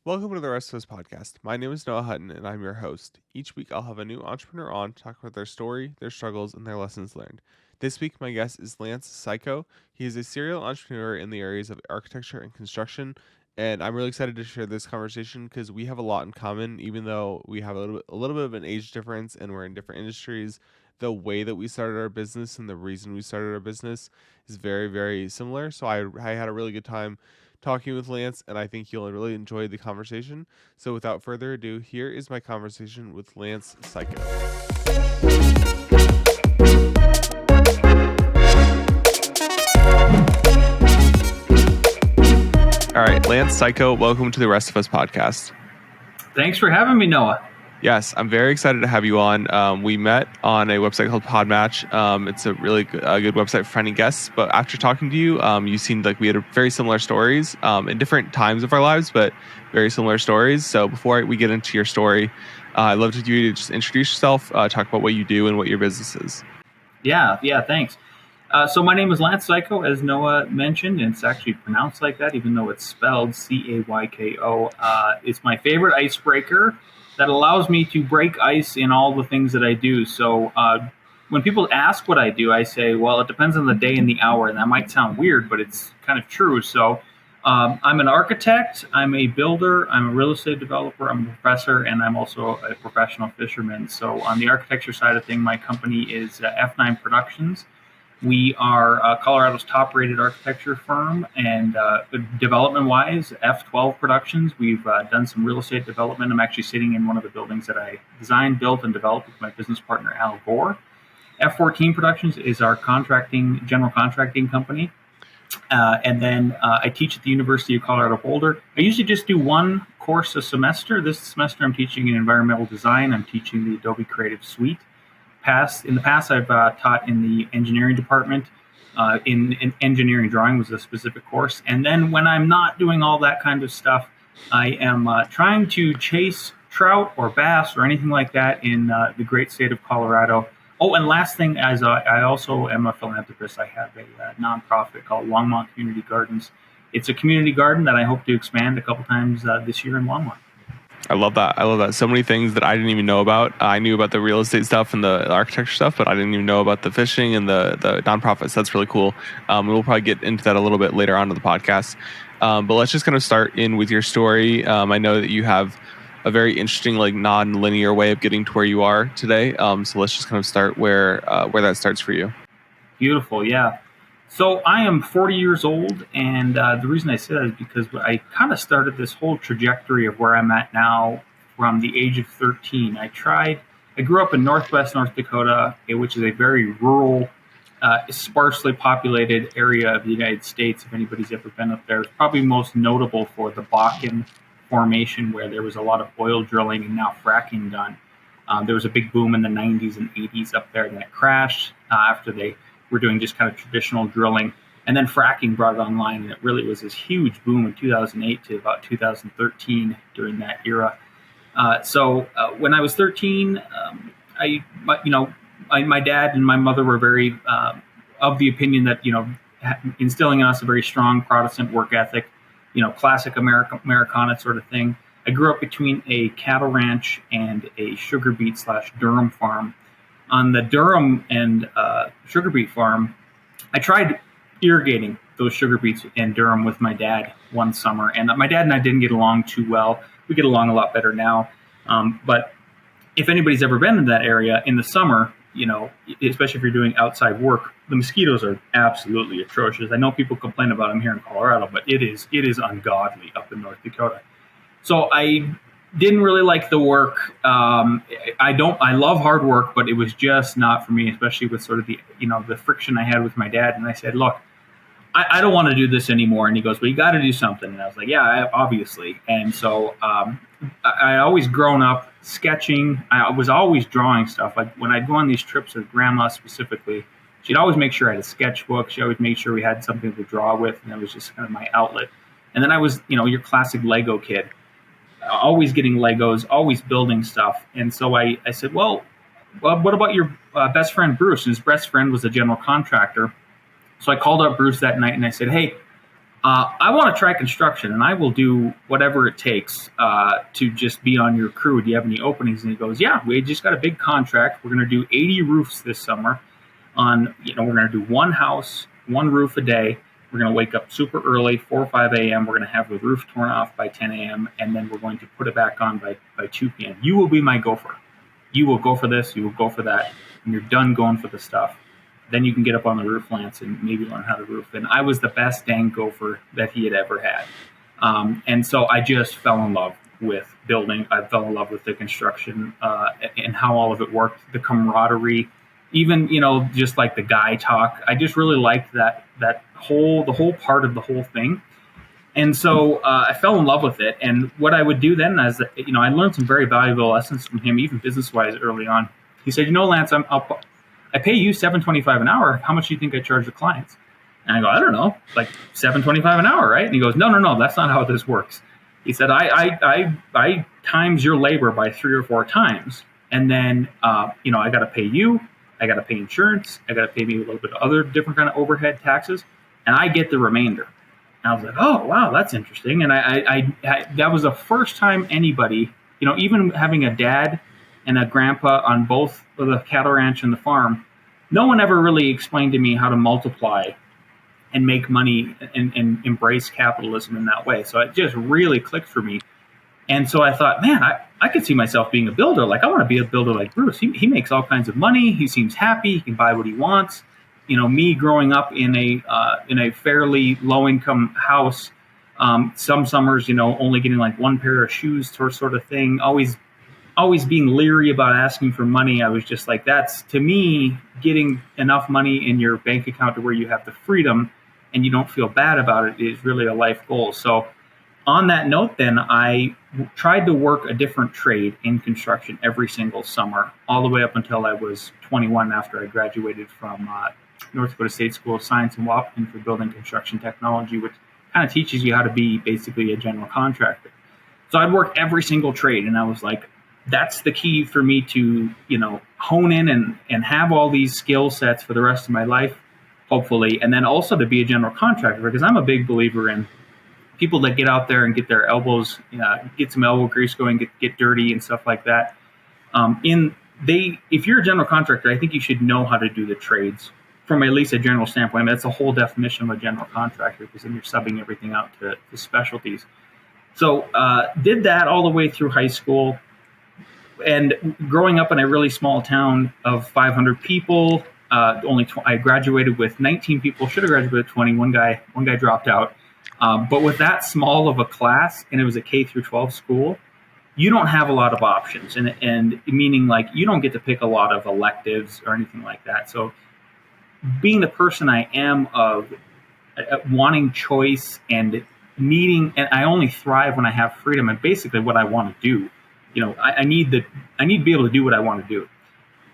Welcome to the Rest of Us podcast. My name is Noah Hutton, and I'm your host. Each week, I'll have a new entrepreneur on to talk about their story, their struggles, and their lessons learned. This week, my guest is Lance Cayko. He is a serial entrepreneur in the areas of architecture and construction, and I'm really excited to share this conversation because we have a lot in common, even though we have a little bit of an age difference and we're in different industries. The way that we started our business and the reason we started our business is very, very similar. So I had a really good time talking with Lance, and I think you'll really enjoy the conversation. So without further ado, here is my conversation with Lance Cayko. All right, Lance Cayko, welcome to the Rest of Us podcast. Thanks for having me, Noah. Yes, I'm very excited to have you on. We met on a website called Podmatch. It's a really good website for finding guests. But after talking to you, you seemed like we had very similar stories in different times of our lives, but very similar stories. So before we get into your story, I'd love you to just introduce yourself, talk about what you do and what your business is. Yeah, thanks. So my name is Lance Cayko, as Noah mentioned, and it's actually pronounced like that, even though it's spelled Cayko. It's my favorite icebreaker that allows me to break ice in all the things that I do. So when people ask what I do, I say, well, it depends on the day and the hour. And that might sound weird, but it's kind of true. So I'm an architect, I'm a builder, I'm a real estate developer, I'm a professor, and I'm also a professional fisherman. So on the architecture side of things, my company is F9 Productions. We are Colorado's top-rated architecture firm, and development-wise, F12 Productions. We've done some real estate development. I'm actually sitting in one of the buildings that I designed, built, and developed with my business partner, Alex Gore. F14 Productions is our general contracting company. And then I teach at the University of Colorado Boulder. I usually just do one course a semester. This semester, I'm teaching in environmental design. I'm teaching the Adobe Creative Suite. In the past, I've taught in the engineering department. In engineering drawing was a specific course. And then when I'm not doing all that kind of stuff, I am trying to chase trout or bass or anything like that in the great state of Colorado. Oh, and last thing, as I also am a philanthropist. I have a nonprofit called Longmont Community Gardens. It's a community garden that I hope to expand a couple times this year in Longmont. I love that. So many things that I didn't even know about. I knew about the real estate stuff and the architecture stuff, but I didn't even know about the fishing and the nonprofits. That's really cool. We'll probably get into that a little bit later on in the podcast. But let's just kind of start in with your story. I know that you have a very interesting, non-linear way of getting to where you are today. So let's just kind of start where that starts for you. Beautiful, yeah. So I am 40 years old, and the reason I say that is because I kind of started this whole trajectory of where I'm at now from the age of 13. I grew up in northwest North Dakota, which is a very rural, sparsely populated area of the United States. If anybody's ever been up there, it's probably most notable for the Bakken Formation, where there was a lot of oil drilling and now fracking done. There was a big boom in the 90s and 80s up there, and then it crashed after they were doing just kind of traditional drilling. And then fracking brought it online, and it really was this huge boom in 2008 to about 2013 during that era. So when I was 13, my dad and my mother were very of the opinion that, instilling in us a very strong Protestant work ethic, classic Americana sort of thing. I grew up between a cattle ranch and a sugar beet / Durham farm. On the Durham and sugar beet farm, I tried irrigating those sugar beets in Durham with my dad one summer. And my dad and I didn't get along too well. We get along a lot better now. But if anybody's ever been in that area in the summer, especially if you're doing outside work, the mosquitoes are absolutely atrocious. I know people complain about them here in Colorado, but it is ungodly up in North Dakota. So I didn't really like the work. I love hard work, but it was just not for me, especially with sort of the friction I had with my dad. And I said, look, I don't want to do this anymore. And he goes, well, you got to do something. And I was like, yeah, obviously. And so I always grown up sketching. I was always drawing stuff. Like when I'd go on these trips with grandma specifically, she'd always make sure I had a sketchbook. She always made sure we had something to draw with. And that was just kind of my outlet. And then I was, your classic Lego kid. Always getting Legos, always building stuff. And so I said, well, what about your best friend, Bruce? And his best friend was a general contractor. So I called up Bruce that night and I said, hey, I want to try construction, and I will do whatever it takes to just be on your crew. Do you have any openings? And he goes, yeah, we just got a big contract. We're going to do 80 roofs this summer. We're going to do one house, one roof a day. We're going to wake up super early, 4 or 5 a.m. We're going to have the roof torn off by 10 a.m., and then we're going to put it back on by 2 p.m. You will be my gopher. You will go for this. You will go for that. And you're done going for the stuff. Then you can get up on the roof, Lance, and maybe learn how to roof. And I was the best dang gopher that he had ever had. And so I just fell in love with building. I fell in love with the construction and how all of it worked, the camaraderie, even, just like the guy talk. I just really liked the whole part of the whole thing. And so I fell in love with it. And what I would do then is, I learned some very valuable lessons from him, even business-wise early on. He said, Lance, I pay you $7.25 an hour. How much do you think I charge the clients? And I go, I don't know, like $7.25 an hour, right? And he goes, no, that's not how this works. He said, I times your labor by 3 or 4 times. And then, I got to pay you. I got to pay insurance. I got to pay me a little bit of other different kind of overhead taxes. And I get the remainder. And I was like, oh, wow, that's interesting. And I that was the first time anybody, even having a dad and a grandpa on both the cattle ranch and the farm, no one ever really explained to me how to multiply and make money and embrace capitalism in that way. So it just really clicked for me. And so I thought, man, I could see myself being a builder. Like, I want to be a builder like Bruce. He makes all kinds of money. He seems happy. He can buy what he wants. Me growing up in a fairly low income house, some summers, only getting like one pair of shoes sort of thing, always being leery about asking for money. I was just like, that's, to me, getting enough money in your bank account to where you have the freedom and you don't feel bad about it is really a life goal. So on that note, then I tried to work a different trade in construction every single summer, all the way up until I was 21 after I graduated from North Dakota State School of Science in Wapaton for building construction technology, which kind of teaches you how to be basically a general contractor. So I'd work every single trade, and I was like, that's the key for me to, hone in and have all these skill sets for the rest of my life, hopefully. And then also to be a general contractor, because I'm a big believer in people that get out there and get their elbows, get some elbow grease going, get dirty and stuff like that. If you're a general contractor, I think you should know how to do the trades from at least a general standpoint. I mean, that's the whole definition of a general contractor, because then you're subbing everything out to specialties. So did that all the way through high school. And growing up in a really small town of 500 people, I graduated with 19 people. Should have graduated with 20. One guy dropped out. But with that small of a class, and it was a K through 12 school, you don't have a lot of options, and meaning like you don't get to pick a lot of electives or anything like that. So being the person I am of wanting choice and needing, and I only thrive when I have freedom and basically what I want to do. I need to be able to do what I want to do.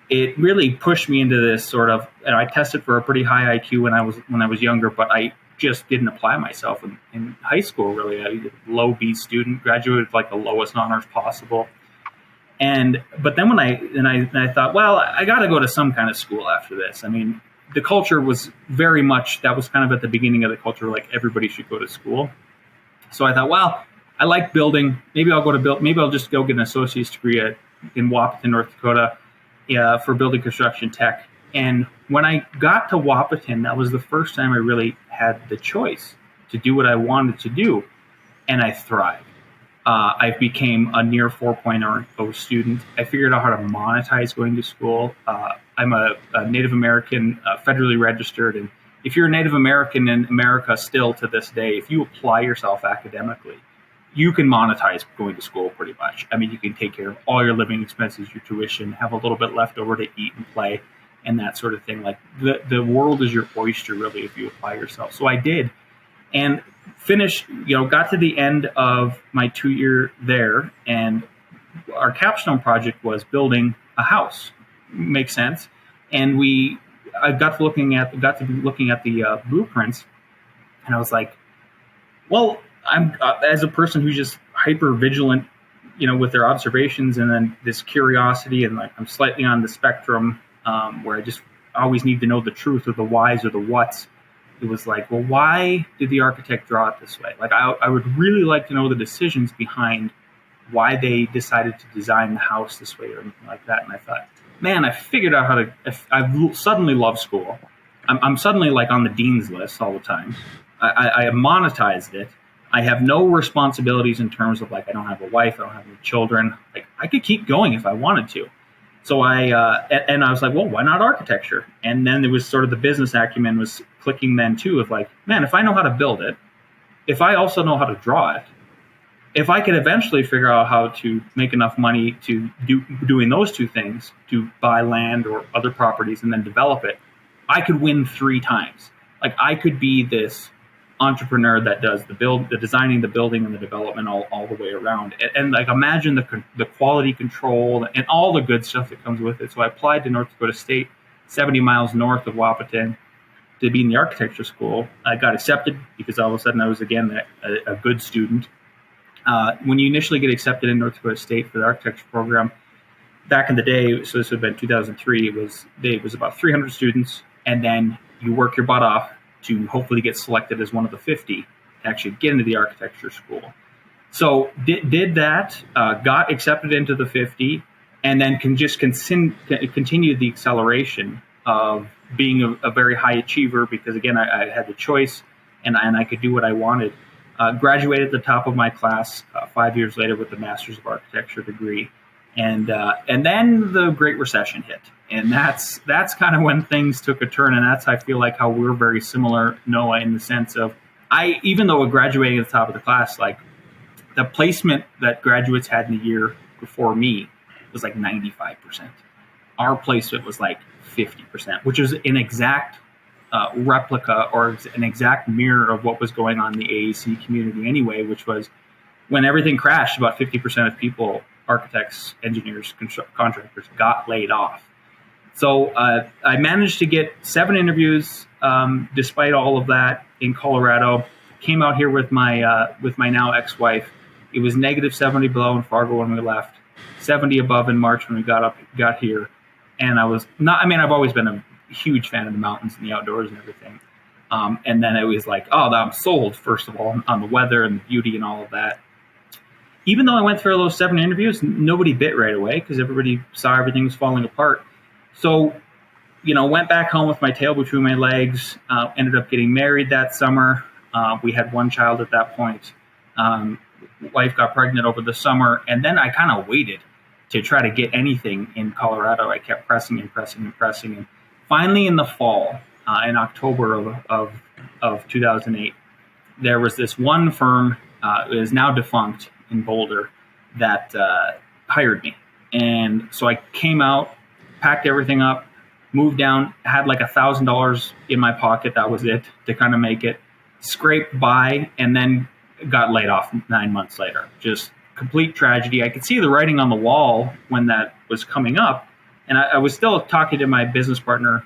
It really pushed me into this sort of, and I tested for a pretty high IQ when I was younger, but I just didn't apply myself in high school. Really, I was a low B student, graduated with like the lowest honors possible. But then when I thought, well, I got to go to some kind of school after this. I mean, the culture was very much, that was kind of at the beginning of the culture, like everybody should go to school. So I thought, well, I like building. Maybe I'll just go get an associate's degree in Wapaton, North Dakota, for building construction tech. And when I got to Wapaton, that was the first time I really had the choice to do what I wanted to do, and I thrived. I became a near 4.0 student. I figured out how to monetize going to school. I'm a Native American, federally registered, and if you're a Native American in America still to this day, if you apply yourself academically, you can monetize going to school pretty much. I mean, you can take care of all your living expenses, your tuition, have a little bit left over to eat and play and that sort of thing. Like the world is your oyster, really, if you apply yourself. So I did, and finished, got to the end of my 2-year there, and our capstone project was building a house. Makes sense. And I got to be looking at the blueprints, and I was like, well, I'm as a person who's just hyper vigilant, with their observations, and then this curiosity, and like I'm slightly on the spectrum where I just always need to know the truth or the whys or the whats. it was like, well, why did the architect draw it this way? Like, I would really like to know the decisions behind why they decided to design the house this way or anything like that. And I thought, man, I figured out how to. I suddenly love school. I'm suddenly like on the dean's list all the time. I have monetized it. I have no responsibilities in terms of like I don't have a wife, I don't have any children. Like I could keep going if I wanted to. So and I was like, well, why not architecture? And then there was sort of the business acumen was clicking then too of like, man, if I know how to build it, if I also know how to draw it, if I could eventually figure out how to make enough money to doing those two things, to buy land or other properties and then develop it, I could win 3 times. Like I could be this entrepreneur that does the designing, the building, and the development all the way around. And like imagine the quality control and all the good stuff that comes with it. So I applied to North Dakota State, 70 miles north of Wahpeton, to be in the architecture school. I got accepted because all of a sudden I was again a good student. When you initially get accepted in North Dakota State for the architecture program, back in the day, so this would have been 2003, it was about 300 students, and then you work your butt off to hopefully get selected as one of the 50 to actually get into the architecture school. So did that, got accepted into the 50, and then can just continue the acceleration of being a very high achiever because, again, I had the choice and I could do what I wanted. Graduated at the top of my class 5 years later with a Master's of Architecture degree. And then the Great Recession hit. And that's kind of when things took a turn. And that's, I feel like, how we're very similar, Noah, in the sense of even though we're graduating at the top of the class, like the placement that graduates had in the year before me was like 95%. Our placement was like 50%, which is an exact replica or an exact mirror of what was going on in the AAC community anyway, which was when everything crashed, about 50% of people, architects, engineers, contractors, got laid off. So I managed to get 7 interviews despite all of that in Colorado. Came out here with my now ex-wife. It was negative 70 below in Fargo when we left, 70 above in March when we got here. And I was not, I mean, I've always been a huge fan of the mountains and the outdoors and everything. And then it was like, oh, I'm sold, first of all, on the weather and the beauty and all of that. Even though I went through those 7 interviews, nobody bit right away because everybody saw everything was falling apart. So, went back home with my tail between my legs, ended up getting married that summer. We had 1 child at that point. Wife got pregnant over the summer. And then I kind of waited to try to get anything in Colorado. I kept pressing and pressing and pressing. And finally in the fall, in October of 2008, there was this one firm, it is now defunct, in Boulder, that hired me. And so I came out, packed everything up, moved down, had like $1,000 in my pocket. That was it to kind of make it, scraped by, and then got laid off 9 months later. Just complete tragedy. I could see the writing on the wall when that was coming up. And I was still talking to my business partner,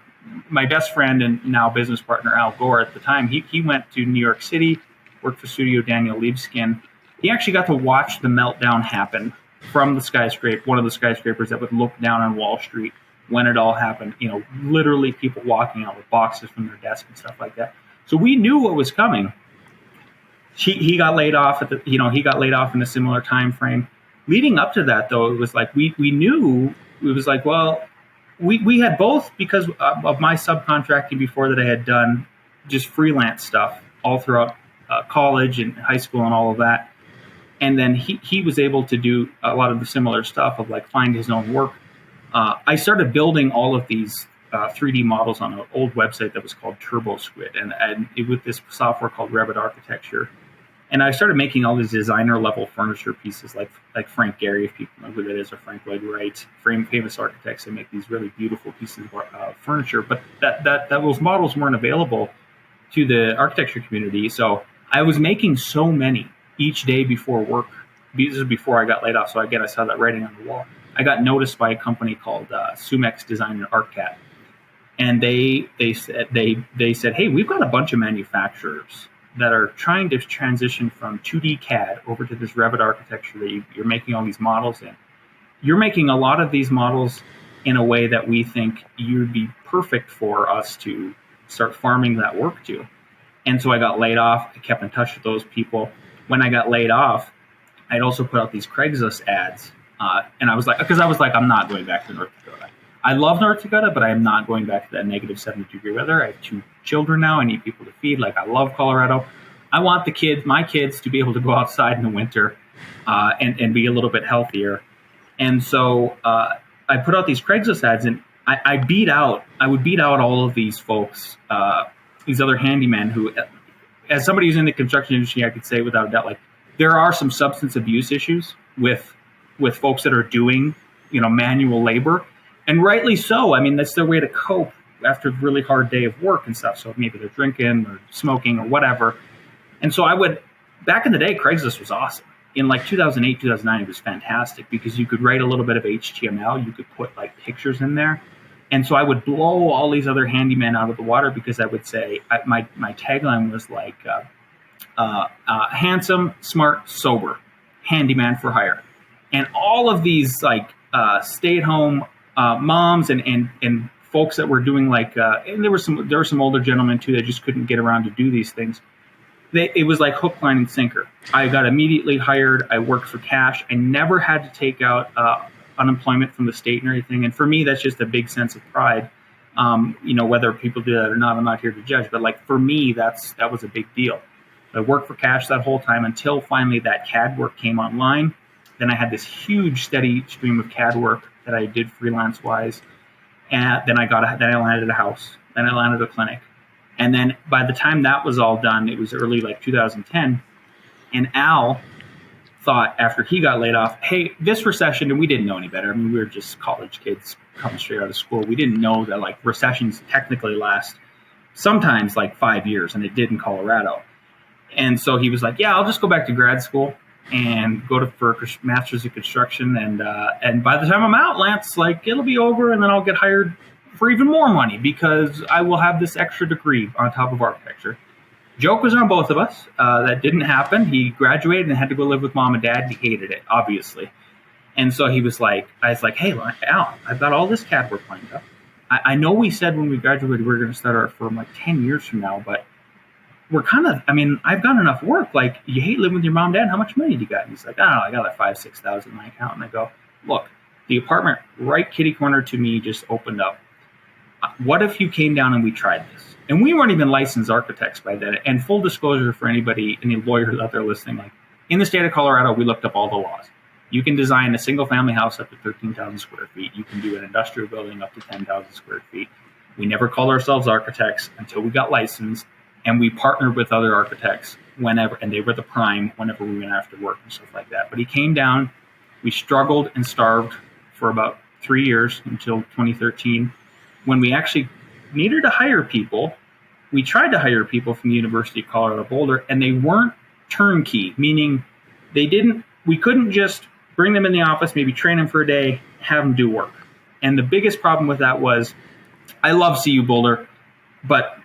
my best friend and now business partner, Al Gore at the time. He went to New York City, worked for Studio Daniel Libeskind. He actually got to watch the meltdown happen from the skyscraper, one of the skyscrapers that would look down on Wall Street when it all happened. Literally people walking out with boxes from their desk and stuff like that. So we knew what was coming. He got laid off he got laid off in a similar time frame. Leading up to that, though, it was like we knew, it was like, well, we had both, because of my subcontracting before that I had done just freelance stuff all throughout college and high school and all of that. And then he was able to do a lot of the similar stuff of like find his own work. I started building all of these 3D models on an old website that was called TurboSquid, and with this software called Revit Architecture. And I started making all these designer level furniture pieces like Frank Gehry, if people know who that is, or Frank Lloyd Wright, famous architects that make these really beautiful pieces of furniture. But that those models weren't available to the architecture community. So I was making so many each day before work. This is before I got laid off. So again, I saw that writing on the wall. I got noticed by a company called Sumex Design and ArtCAD. And they said, hey, we've got a bunch of manufacturers that are trying to transition from 2D CAD over to this Revit architecture that you're making all these models in. You're making a lot of these models in a way that we think you'd be perfect for us to start farming that work to. And so I got laid off. I kept in touch with those people. When I got laid off, I'd also put out these Craigslist ads. And I was like, I'm not going back to North Dakota. I love North Dakota, but I am not going back to that negative 70-degree weather. I have 2 children now. I need people to feed. Like, I love Colorado. I want my kids to be able to go outside in the winter and be a little bit healthier. And so I put out these Craigslist ads, and I would beat out all of these folks, these other handymen who, as somebody who's in the construction industry, I could say without a doubt, like, there are some substance abuse issues with folks that are doing, manual labor, and rightly so. I mean, that's their way to cope after a really hard day of work and stuff. So maybe they're drinking or smoking or whatever. And so back in the day, Craigslist was awesome. In like 2008, 2009, it was fantastic because you could write a little bit of HTML. You could put like pictures in there. And so I would blow all these other handymen out of the water because I would say, my tagline was like, handsome, smart, sober, handyman for hire. And all of these like stay-at-home moms and folks that were doing like, and there were some older gentlemen too that just couldn't get around to do these things. It was like hook, line, and sinker. I got immediately hired. I worked for cash. I never had to take out unemployment from the state or anything. And for me, that's just a big sense of pride. Whether people do that or not, I'm not here to judge. But like for me, that was a big deal. I worked for cash that whole time until finally that CAD work came online. Then I had this huge steady stream of CAD work that I did freelance wise. And then I landed a house. Then I landed a clinic. And then by the time that was all done, it was early like 2010. And Al thought after he got laid off, hey, this recession, and we didn't know any better. I mean, we were just college kids coming straight out of school. We didn't know that like recessions technically last sometimes like 5 years, and it did in Colorado. And so he was like, yeah, I'll just go back to grad school and go for a master's of construction. And by the time I'm out, Lance, like it'll be over, and then I'll get hired for even more money because I will have this extra degree on top of architecture. Joke was on both of us. That didn't happen. He graduated and had to go live with mom and dad. He hated it, obviously. And so I was like, hey, Al, I've got all this CAD work lined up. I know we said when we graduated we were going to start our firm like 10 years from now, but we're I've got enough work. Like, you hate living with your mom and dad. How much money do you got? And he's like, I don't know. I got like $5,000-6,000 in my account. And I go, look, the apartment right kitty corner to me just opened up. What if you came down and we tried this? And we weren't even licensed architects by then. And full disclosure for any lawyers out there listening, like in the state of Colorado, we looked up all the laws. You can design a single family house up to 13,000 square feet. You can do an industrial building up to 10,000 square feet. We never called ourselves architects until we got licensed, and we partnered with other architects whenever, and they were the prime whenever we went after work and stuff like that. But he came down, we struggled and starved for about 3 years until 2013. When we actually needed to hire people, we tried to hire people from the University of Colorado Boulder, and they weren't turnkey, meaning we couldn't just bring them in the office, maybe train them for a day, have them do work. And the biggest problem with that was, I love CU Boulder, but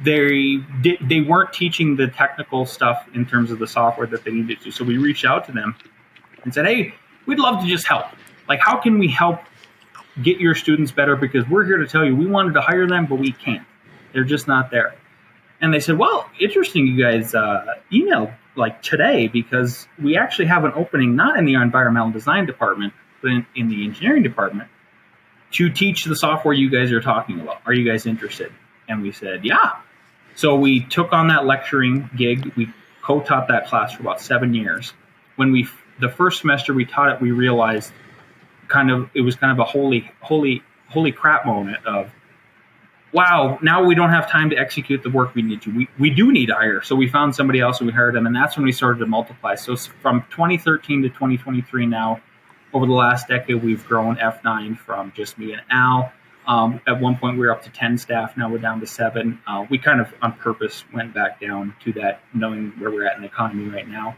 they weren't teaching the technical stuff in terms of the software that they needed to. So we reached out to them and said, hey, we'd love to just help. Like, how can we help get your students better? Because we're here to tell you we wanted to hire them, but we can't. They're just not there. And they said, well, interesting you guys emailed like today, because we actually have an opening not in the environmental design department, but in the engineering department to teach the software you guys are talking about. Are you guys interested? And we said, yeah. So we took on that lecturing gig. We co-taught that class for about 7 years. When the first semester we taught it, we realized it was kind of a holy crap moment of, wow, now we don't have time to execute the work we need to. We do need to hire. So we found somebody else and we hired them, and that's when we started to multiply. So from 2013 to 2023 now, over the last decade, we've grown F9 from just me and Al. At one point, we were up to 10 staff. Now we're down to 7. We kind of on purpose went back down to that, knowing where we're at in the economy right now.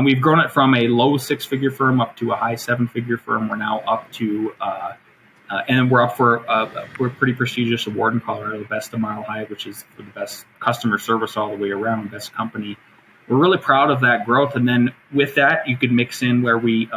We've grown it from a low 6-figure firm up to a high 7-figure firm. We're now up to and we're up for a pretty prestigious award in Colorado, the Best of Mile High, which is for the best customer service all the way around, best company. We're really proud of that growth. And then with that, you could mix in where we,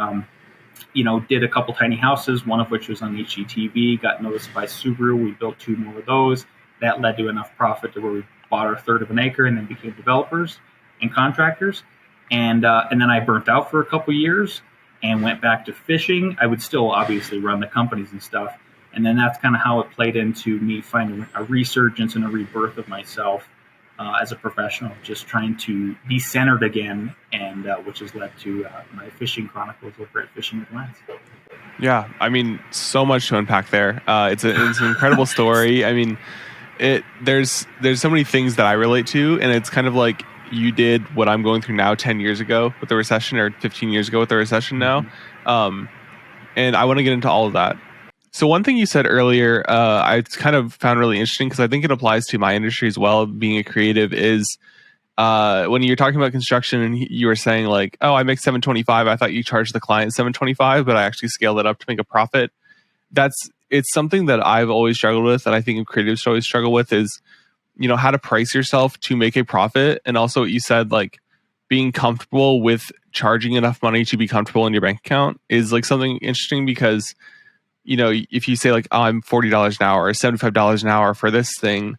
did a couple tiny houses, one of which was on HGTV, got noticed by Subaru. We built 2 more of those. That led to enough profit to where we bought our third of an acre and then became developers and contractors. And then I burnt out for a couple years and went back to fishing. I would still obviously run the companies and stuff. And then that's kind of how it played into me finding a resurgence and a rebirth of myself as a professional, just trying to be centered again, and which has led to my fishing chronicles over at Fishing with Lance. Yeah, I mean, so much to unpack there. It's an incredible story. I mean, there's so many things that I relate to, and it's kind of like you did what I'm going through now 10 years ago with the recession, or 15 years ago with the recession now. And I want to get into all of that. So one thing you said earlier, I kind of found really interesting, because I think it applies to my industry as well, being a creative, is when you're talking about construction and you were saying like, oh, I make $725. I thought you charged the client $725, but I actually scaled it up to make a profit. It's something that I've always struggled with, and I think creatives always struggle with, is, you know, how to price yourself to make a profit. And also what you said, like being comfortable with charging enough money to be comfortable in your bank account, is like something interesting, because, you know, if you say like, oh, I'm $40 an hour or $75 an hour for this thing,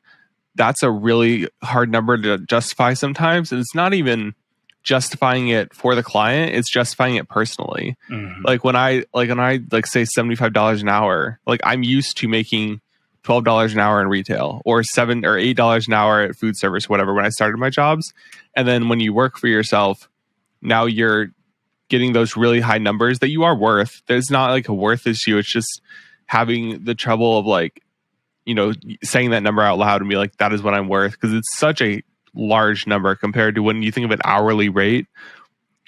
that's a really hard number to justify sometimes. And it's not even justifying it for the client, it's justifying it personally. Like when I say $75 an hour, like I'm used to making $12 an hour in retail, or $7 or $8 an hour at food service, whatever, when I started my jobs. And then when you work for yourself, now you're getting those really high numbers that you are worth. There's not like a worth issue. It's just having the trouble of like, you know, saying that number out loud and be like, that is what I'm worth. Because it's such a large number compared to when you think of an hourly rate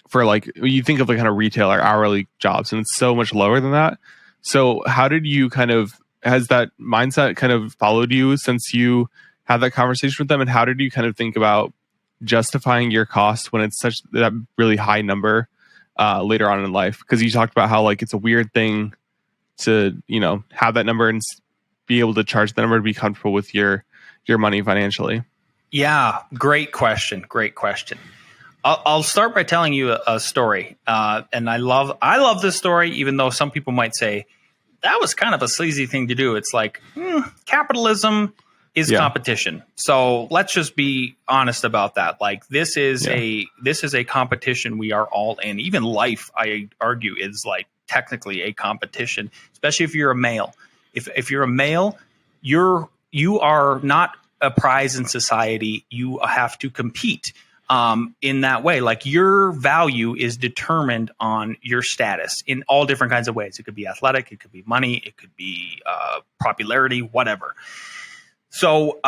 for, like, you think of like kind of retail or hourly jobs, and it's so much lower than that. So how did you has that mindset kind of followed you since you had that conversation with them? And how did you kind of think about justifying your cost when it's such that really high number later on in life? Because you talked about how like it's a weird thing to, you know, have that number and be able to charge the number to be comfortable with your money financially. Yeah, great question. I'll start by telling you a story, and I love this story, even though some people might say that was kind of a sleazy thing to do. It's like capitalism is competition. So let's just be honest about that. Like this is a competition we are all in. Even life, I argue, is like technically a competition, especially if you're a male. If you're a male, you are not a prize in society. You have to compete in that way. Like your value is determined on your status in all different kinds of ways. It could be athletic, it could be money, it could be popularity, whatever. So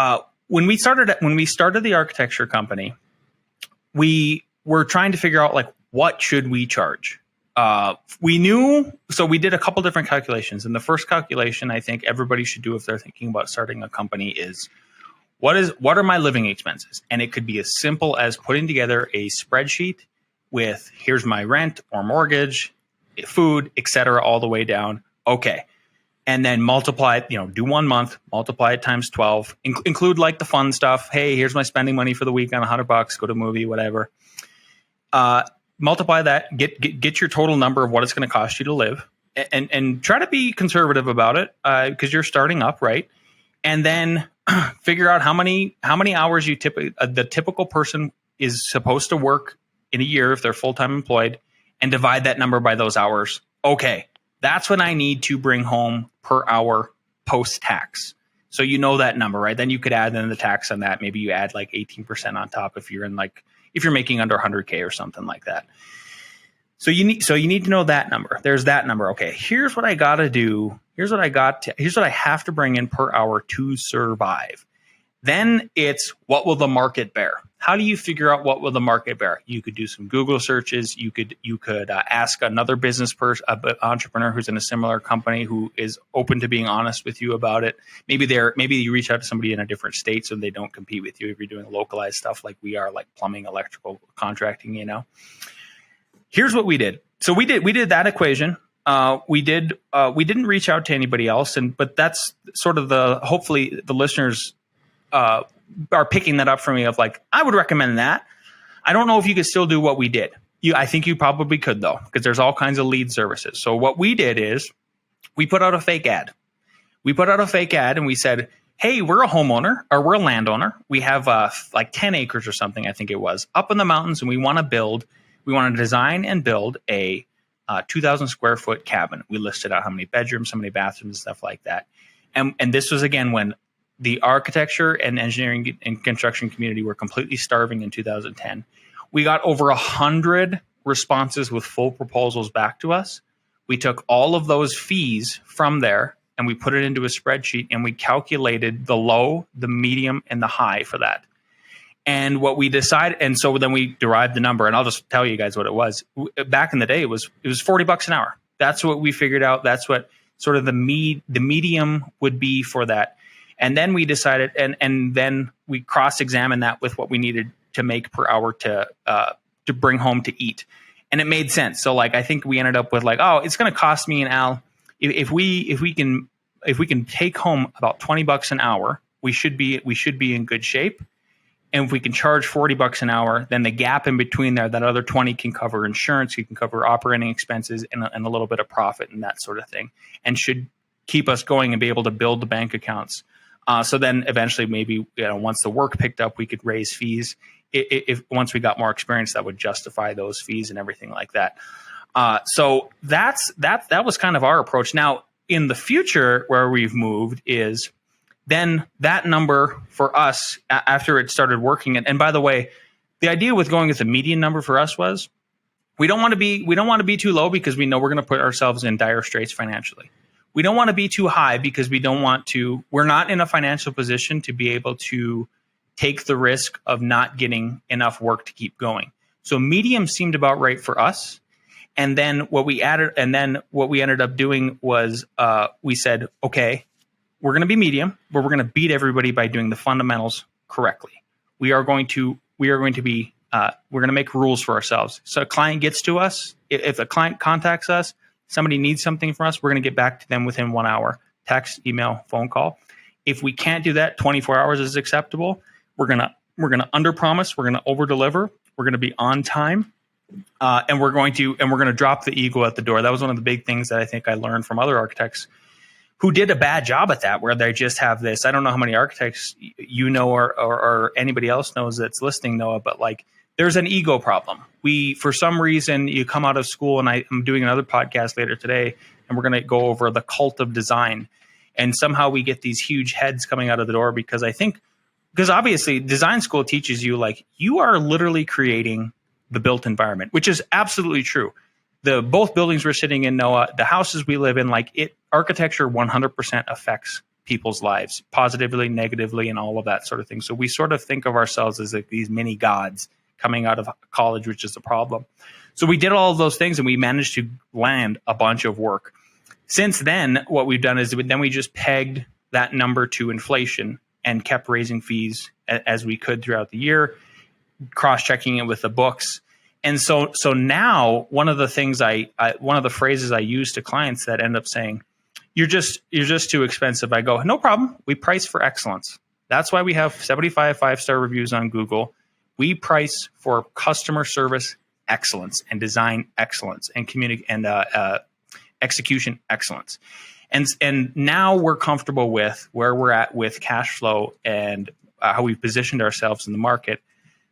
when we started the architecture company, we were trying to figure out like, what should we charge? We did a couple different calculations. And the first calculation I think everybody should do if they're thinking about starting a company is, what are my living expenses? And it could be as simple as putting together a spreadsheet with, here's my rent or mortgage, food, etc., all the way down. Okay. And then multiply it, do 1 month, multiply it times 12, include like the fun stuff. Hey, here's my spending money for the week on $100, go to a movie, whatever. Multiply that, get your total number of what it's going to cost you to live, and try to be conservative about it because you're starting up, right? And then figure out how many hours the typical person is supposed to work in a year if they're full-time employed, and divide that number by those hours. Okay, that's what I need to bring home per hour post-tax. So you know that number, right? Then you could add in the tax on that. Maybe you add like 18% on top if you're making under 100K or something like that. So you need to know that number. There's that number. Okay, here's what I got to do. Here's what I have to bring in per hour to survive. Then it's, what will the market bear? How do you figure out what will the market bear? You could do some Google searches. You could ask another business person, an entrepreneur who's in a similar company who is open to being honest with you about it. Maybe you reach out to somebody in a different state so they don't compete with you if you're doing localized stuff like we are, like plumbing, electrical, contracting. Here's what we did. So we did that equation. We didn't reach out to anybody else, but that's sort of hopefully the listeners are picking that up for me of like, I would recommend that. I don't know if you could still do what we did. I think you probably could though, because there's all kinds of lead services. So what we did is we put out a fake ad. And we said, hey, we're a homeowner or we're a landowner. We have like 10 acres or something, I think it was, up in the mountains, and we want to design and build a 2,000 square foot cabin. We listed out how many bedrooms, how many bathrooms, stuff like that. And this was, again, when the architecture and engineering and construction community were completely starving in 2010. We got over 100 responses with full proposals back to us. We took all of those fees from there and we put it into a spreadsheet, and we calculated the low, the medium, and the high for that. And what we decided, and so then we derived the number, and I'll just tell you guys what it was. Back in the day, it was $40 an hour. That's what we figured out. That's what sort of the medium would be for that. And then we decided, and then we cross-examined that with what we needed to make per hour to bring home to eat. And it made sense. So like, I think we ended up with like, oh, it's going to cost me and Al, if we can take home about $20 an hour, we should be in good shape. And if we can charge $40 an hour, then the gap in between there, that other 20 can cover insurance, you can cover operating expenses and a little bit of profit and that sort of thing, and should keep us going and be able to build the bank accounts. So then eventually, maybe once the work picked up, we could raise fees. If once we got more experience, that would justify those fees and everything like that. So that was kind of our approach. Now in the future, where we've moved is then that number for us after it started working. And by the way, the idea with going with the median number for us was we don't want to be too low because we know we're going to put ourselves in dire straits financially. We don't want to be too high because we're not in a financial position to be able to take the risk of not getting enough work to keep going. So medium seemed about right for us. And then what we ended up doing was we said, okay, we're going to be medium, but we're going to beat everybody by doing the fundamentals correctly. We're going to make rules for ourselves. So a client gets to us. If a client contacts us, somebody needs something from us, we're going to get back to them within 1 hour, text, email, phone call. If we can't do that, 24 hours is acceptable. We're going to under-promise. We're going to over-deliver. We're going to be on time. And we're going to drop the ego at the door. That was one of the big things that I think I learned from other architects who did a bad job at that, where they just have this. I don't know how many architects or anybody else knows that's listening, Noah, but like there's an ego problem. For some reason, you come out of school, and I'm doing another podcast later today, and we're going to go over the cult of design. And somehow we get these huge heads coming out of the door because obviously design school teaches you like you are literally creating the built environment, which is absolutely true. Both buildings we're sitting in, Noah, the houses we live in, architecture 100% affects people's lives positively, negatively, and all of that sort of thing. So we sort of think of ourselves as like these mini gods coming out of college, which is a problem. So we did all of those things and we managed to land a bunch of work. Since then, what we've done is we just pegged that number to inflation and kept raising fees as we could throughout the year, cross-checking it with the books. And so now one of the phrases I use to clients that end up saying, you're just too expensive. I go, no problem. We price for excellence. That's why we have 75 5-star reviews on Google. We price for customer service excellence and design excellence and execution excellence. And now we're comfortable with where we're at with cash flow and how we've positioned ourselves in the market.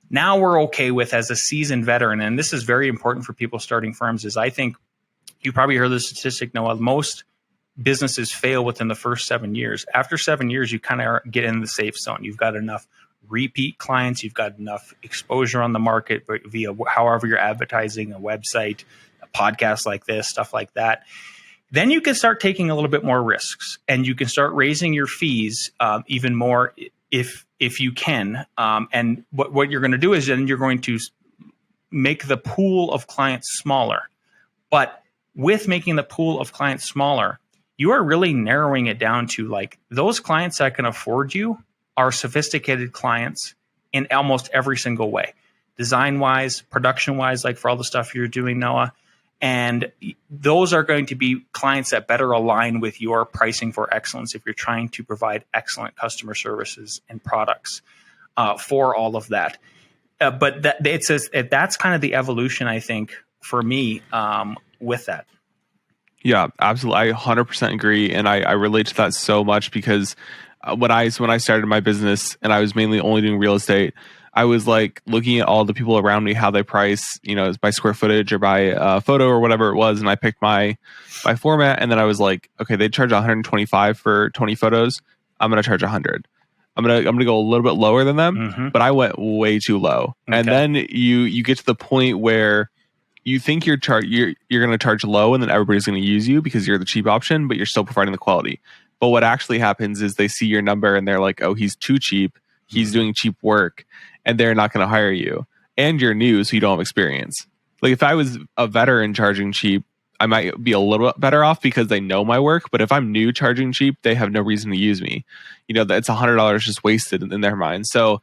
Now we're okay with, as a seasoned veteran, and this is very important for people starting firms, is I think you probably heard the statistic, Noah, most businesses fail within the first 7 years. After 7 years, you kind of get in the safe zone. You've got enough repeat clients. You've got enough exposure on the market via however you're advertising, a website, a podcast like this, stuff like that. Then you can start taking a little bit more risks, and you can start raising your fees even more if you can. And what you're going to do is then you're going to make the pool of clients smaller. But with making the pool of clients smaller, you are really narrowing it down to like those clients that can afford you are sophisticated clients in almost every single way, design-wise, production-wise, like for all the stuff you're doing, Noah. And those are going to be clients that better align with your pricing for excellence if you're trying to provide excellent customer services and products for all of that. But that's kind of the evolution, I think, for me with that. Yeah, absolutely. I 100% agree. And I relate to that so much because when I started my business and I was mainly only doing real estate, I was like looking at all the people around me, how they price, by square footage or by photo or whatever it was, and I picked my format, and then I was like, okay, they charge 125 for 20 photos. I'm gonna charge 100. I'm gonna go a little bit lower than them, but I went way too low. Okay. And then you get to the point where you think you're going to charge low, and then everybody's going to use you because you're the cheap option, but you're still providing the quality. But what actually happens is they see your number and they're like, oh, he's too cheap. He's doing cheap work, and they're not going to hire you. And you're new, so you don't have experience. Like if I was a veteran charging cheap, I might be a little bit better off because they know my work. But if I'm new charging cheap, they have no reason to use me. That's $100 just wasted in their mind. So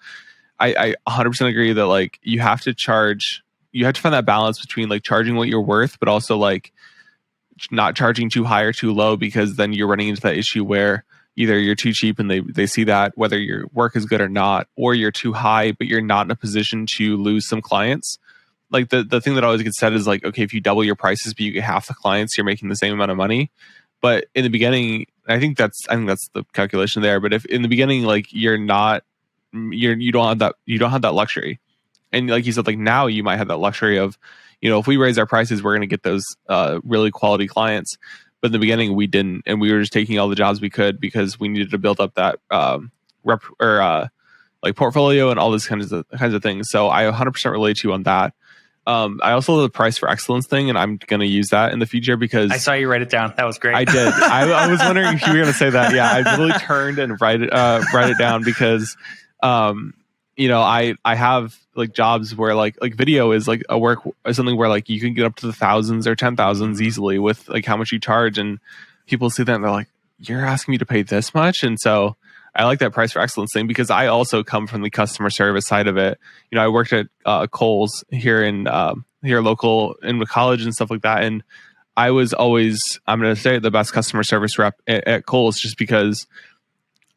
I 100% agree that like you have to find that balance between like charging what you're worth, but also like not charging too high or too low, because then you're running into that issue where either you're too cheap and they see that whether your work is good or not, or you're too high, but you're not in a position to lose some clients. Like the thing that always gets said is like, okay, if you double your prices, but you get half the clients, you're making the same amount of money. But in the beginning, I think that's the calculation there. But if in the beginning, like you don't have that luxury. And like you said, like now you might have that luxury of, if we raise our prices, we're going to get those really quality clients. But in the beginning, we didn't, and we were just taking all the jobs we could because we needed to build up that like portfolio and all these kinds of things. So I 100% relate to you on that. I also love the price for excellence thing, and I'm going to use that in the future because I saw you write it down. That was great. I did. I was wondering if you were going to say that. Yeah, I really turned and write it down because, I have like jobs where like video is like something where like you can get up to the thousands or 10,000s easily with like how much you charge, and people see that and they're like, you're asking me to pay this much? And so I like that price for excellence thing because I also come from the customer service side of it. I worked at Kohl's here local in college and stuff like that. And I was always, I'm going to say, the best customer service rep at Kohl's, just because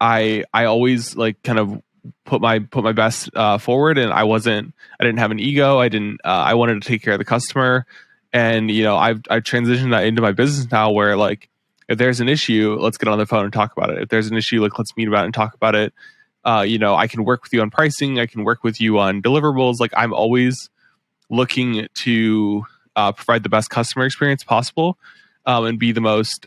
I always like kind of put my best forward, and I didn't have an ego. I wanted to take care of the customer. And, I've transitioned that into my business now where like, if there's an issue, let's get on the phone and talk about it. If there's an issue, like let's meet about it and talk about it. I can work with you on pricing. I can work with you on deliverables. Like I'm always looking to provide the best customer experience possible, and be the most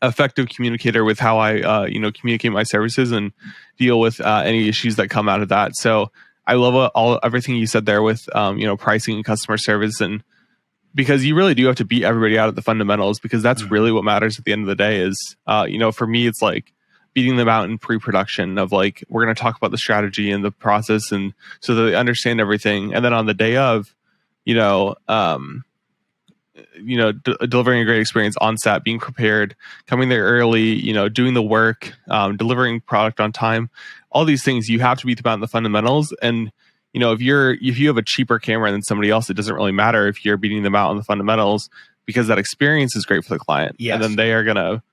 effective communicator with how I communicate my services and deal with any issues that come out of that. So I love everything you said there with pricing and customer service, and because you really do have to beat everybody out at the fundamentals, because that's really what matters at the end of the day is, for me, it's like beating them out in pre-production of like, we're going to talk about the strategy and the process, and so that they understand everything. And then on the day of, delivering a great experience on set, being prepared, coming there early, doing the work, delivering product on time, all these things, you have to beat them out in the fundamentals. And if you have a cheaper camera than somebody else, it doesn't really matter if you're beating them out on the fundamentals, because that experience is great for the client. Yes. And then they are going to,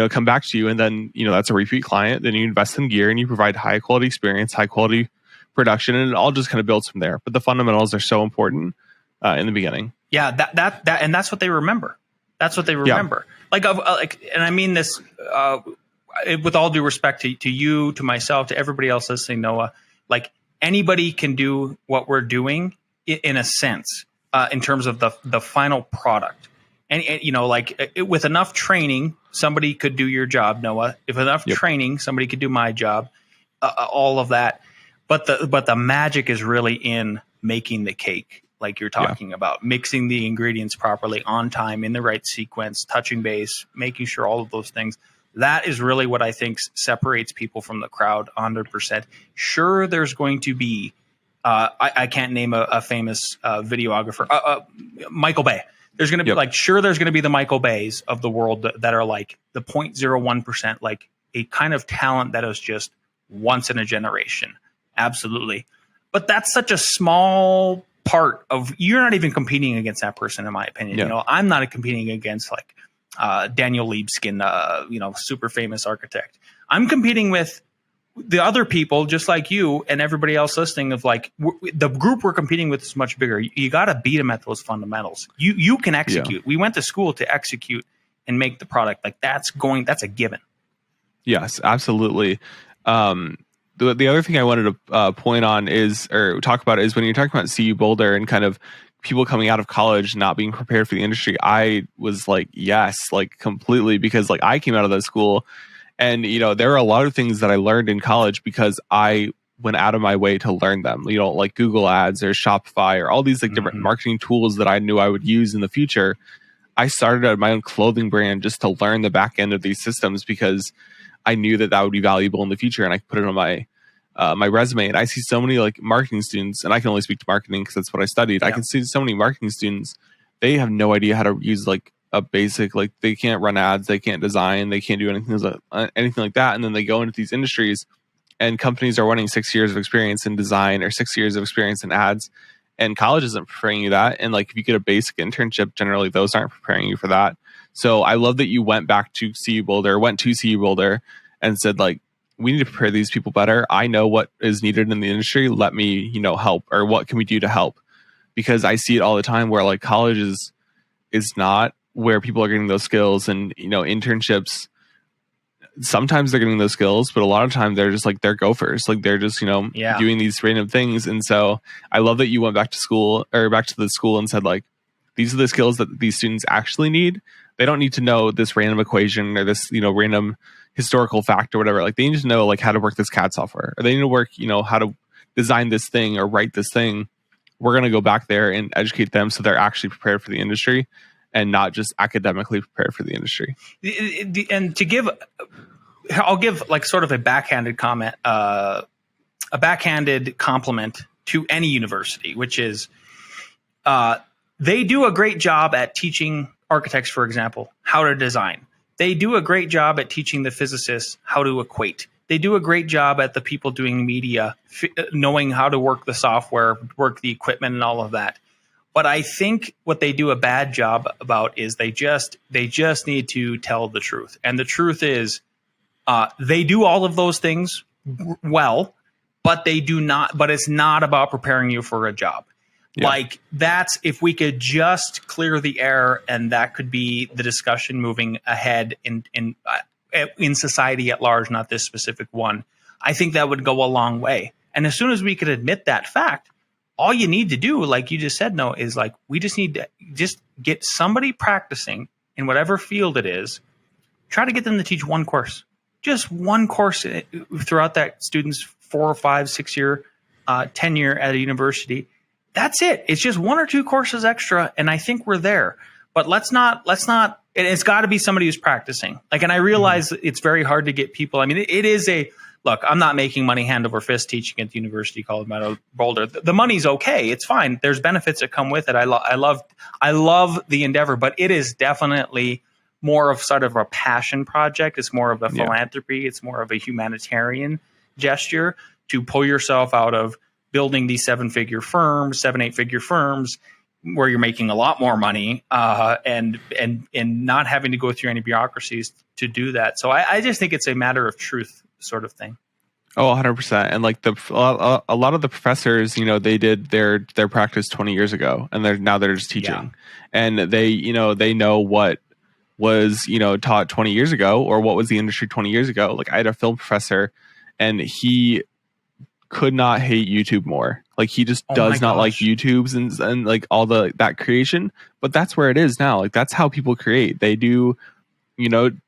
come back to you, and then, that's a repeat client. Then you invest in gear and you provide high quality experience, high quality production, and it all just kind of builds from there. But the fundamentals are so important in the beginning. Yeah. That, and that's what they remember. That's what they remember. Yeah. And I mean this, with all due respect to you, to myself, to everybody else listening, Noah, like, anybody can do what we're doing in a sense, in terms of the final product. And with enough training, somebody could do your job, Noah. If enough training, somebody could do my job, all of that. But the magic is really in making the cake, like you're talking about, mixing the ingredients properly, on time, in the right sequence, touching base, making sure all of those things. That is really what I think separates people from the crowd 100%. Sure, there's going to be, I can't name a famous videographer, Michael Bay. There's going to be there's going to be the Michael Bays of the world that are like the 0.01%, like a kind of talent that is just once in a generation. Absolutely. But that's such a small part of, you're not even competing against that person, in my opinion. Yeah. I'm not competing against like, Daniel Liebskin, super famous architect. I'm competing with the other people, just like you and everybody else listening, of like, the group we're competing with is much bigger. You got to beat them at those fundamentals. You can execute. Yeah. We went to school to execute and make the product. Like that's a given. Yes, absolutely. The other thing I wanted to point on is, or talk about, is when you're talking about CU Boulder and kind of people coming out of college not being prepared for the industry. I was like, yes, like completely, because like I came out of that school, and there are a lot of things that I learned in college because I went out of my way to learn them. Like Google Ads or Shopify or all these like different marketing tools that I knew I would use in the future. I started my own clothing brand just to learn the back end of these systems because I knew that would be valuable in the future, and I put it on my my resume. And I see so many like marketing students, and I can only speak to marketing because that's what I studied. Yeah. I can see so many marketing students, they have no idea how to use like a basic, like they can't run ads, they can't design, they can't do anything like that. And then they go into these industries, and companies are wanting 6 years of experience in design or 6 years of experience in ads. And college isn't preparing you that. And like if you get a basic internship, generally those aren't preparing you for that. So I love that you went to CU Boulder and said like, we need to prepare these people better. I know what is needed in the industry. Let me, help, or what can we do to help? Because I see it all the time where like college is not where people are getting those skills, and internships, sometimes they're getting those skills, but a lot of times they're just like, they're gophers. Like they're just, doing these random things. And so I love that you went back to the school and said like, these are the skills that these students actually need. They don't need to know this random equation or this, random historical fact or whatever. Like they need to know like how to work this CAD software, or they need to work, how to design this thing or write this thing. We're going to go back there and educate them so they're actually prepared for the industry and not just academically prepared for the industry. And I'll give like sort of a backhanded comment, a backhanded compliment to any university, which is they do a great job at teaching architects, for example, how to design. They do a great job at teaching the physicists how to equate. They do a great job at the people doing media, knowing how to work the software, work the equipment and all of that. But I think what they do a bad job about is they just need to tell the truth. And the truth is they do all of those things well, but it's not about preparing you for a job. Yeah. Like if we could just clear the air, and that could be the discussion moving ahead in society at large, not this specific one. I think that would go a long way. And as soon as we could admit that fact, all you need to do, like you just said, no, is like, we just need to just get somebody practicing in whatever field it is. Try to get them to teach one course, just one course throughout that student's 4 or 5, 6 year tenure at a university. That's it. It's just 1 or 2 courses extra, and I think we're there. But let's not. It's got to be somebody who's practicing. Like, and I realize it's very hard to get people. I mean, it is a look. I'm not making money hand over fist teaching at the University College Boulder. The money's okay. It's fine. There's benefits that come with it. I love the endeavor, but it is definitely more of sort of a passion project. It's more of a philanthropy. It's more of a humanitarian gesture to pull yourself out of building these 7-8-figure firms where you're making a lot more money and not having to go through any bureaucracies to do that. So I just think it's a matter of truth sort of thing. Oh, 100%. And like a lot of the professors, they did their practice 20 years ago, and they're just teaching. And they know what was, taught 20 years ago, or what was the industry 20 years ago. Like I had a film professor, and he could not hate YouTube more. Like he just does not like YouTube's and like all that creation, but that's where it is now. Like that's how people create. They do,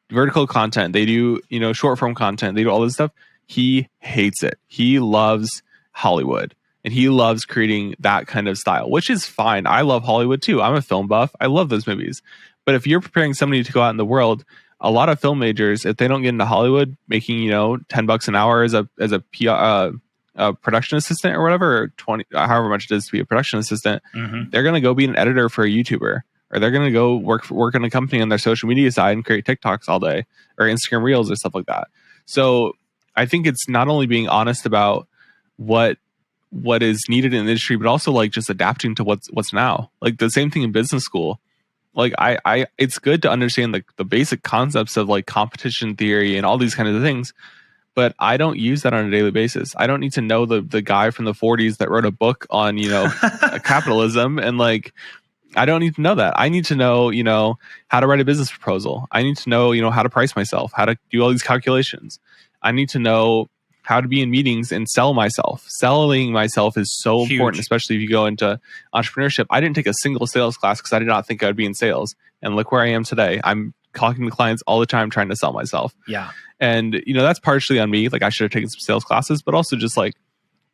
vertical content. They do, short form content. They do all this stuff. He hates it. He loves Hollywood, and he loves creating that kind of style, which is fine. I love Hollywood too. I'm a film buff. I love those movies. But if you're preparing somebody to go out in the world, a lot of film majors, if they don't get into Hollywood making, $10 an hour as a production assistant or whatever, or 20, however much it is to be a production assistant, they're going to go be an editor for a YouTuber, or they're going to go work in a company on their social media side and create TikToks all day, or Instagram Reels or stuff like that. So I think it's not only being honest about what is needed in the industry, but also like just adapting to what's now. Like the same thing in business school. Like I it's good to understand the basic concepts of like competition theory and all these kinds of things, but I don't use that on a daily basis. I don't need to know the guy from the 40s that wrote a book on, capitalism, and like I don't need to know that. I need to know, how to write a business proposal. I need to know, how to price myself, how to do all these calculations. I need to know how to be in meetings and sell myself. Selling myself is so important, especially if you go into entrepreneurship. I didn't take a single sales class because I did not think I would be in sales. And look where I am today. I'm talking to clients all the time trying to sell myself. Yeah. And, that's partially on me. Like I should have taken some sales classes, but also just like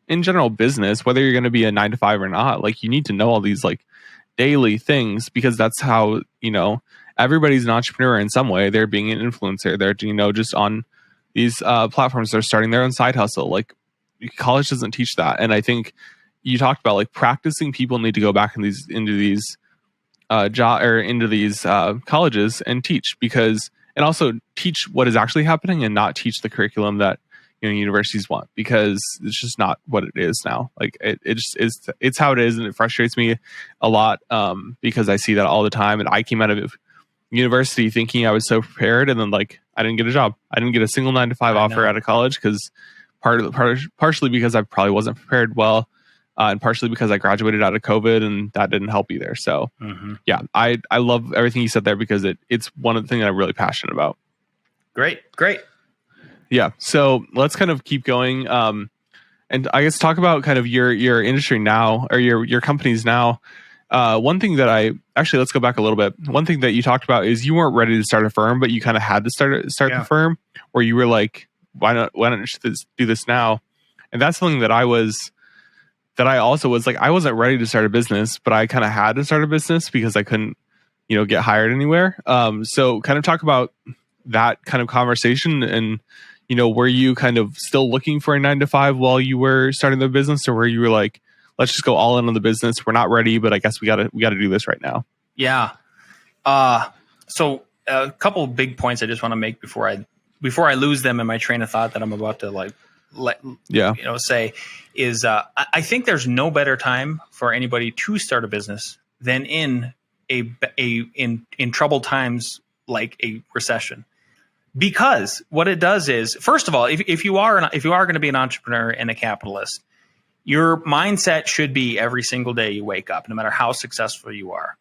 in general business, whether you're going to be a 9 to 5 or not, like you need to know all these like daily things, because that's how, everybody's an entrepreneur in some way. They're being an influencer. They're, just on these platforms. They're starting their own side hustle. Like college doesn't teach that. And I think you talked about like practicing people need to go back into these colleges and teach, and also teach what is actually happening and not teach the curriculum that universities want, because it's just not what it is now. Like it just is. It's how it is, and it frustrates me a lot because I see that all the time. And I came out of university thinking I was so prepared, and then like I didn't get a job. I didn't get a single 9 to 5 offer out of college because partially because I probably wasn't prepared well, and partially because I graduated out of COVID, and that didn't help either. So yeah, I love everything you said there, because it's one of the things that I'm really passionate about. Great. Yeah. So let's kind of keep going. And I guess talk about kind of your industry now, or your companies now. One thing that let's go back a little bit. One thing that you talked about is you weren't ready to start a firm, but you kind of had to start the firm, or you were like, why don't you do this now? And that's something that I also was like, I wasn't ready to start a business, but I kind of had to start a business because I couldn't, get hired anywhere. So kind of talk about that kind of conversation, and, were you kind of still looking for a 9 to 5 while you were starting the business, or were you like, let's just go all in on the business? We're not ready, but I guess we gotta do this right now. Yeah. So a couple of big points I just want to make before I lose them in my train of thought that I'm about to say is I think there's no better time for anybody to start a business than in in troubled times like a recession. Because what it does is, first of all, if you are going to be an entrepreneur and a capitalist, your mindset should be every single day you wake up, no matter how successful you are,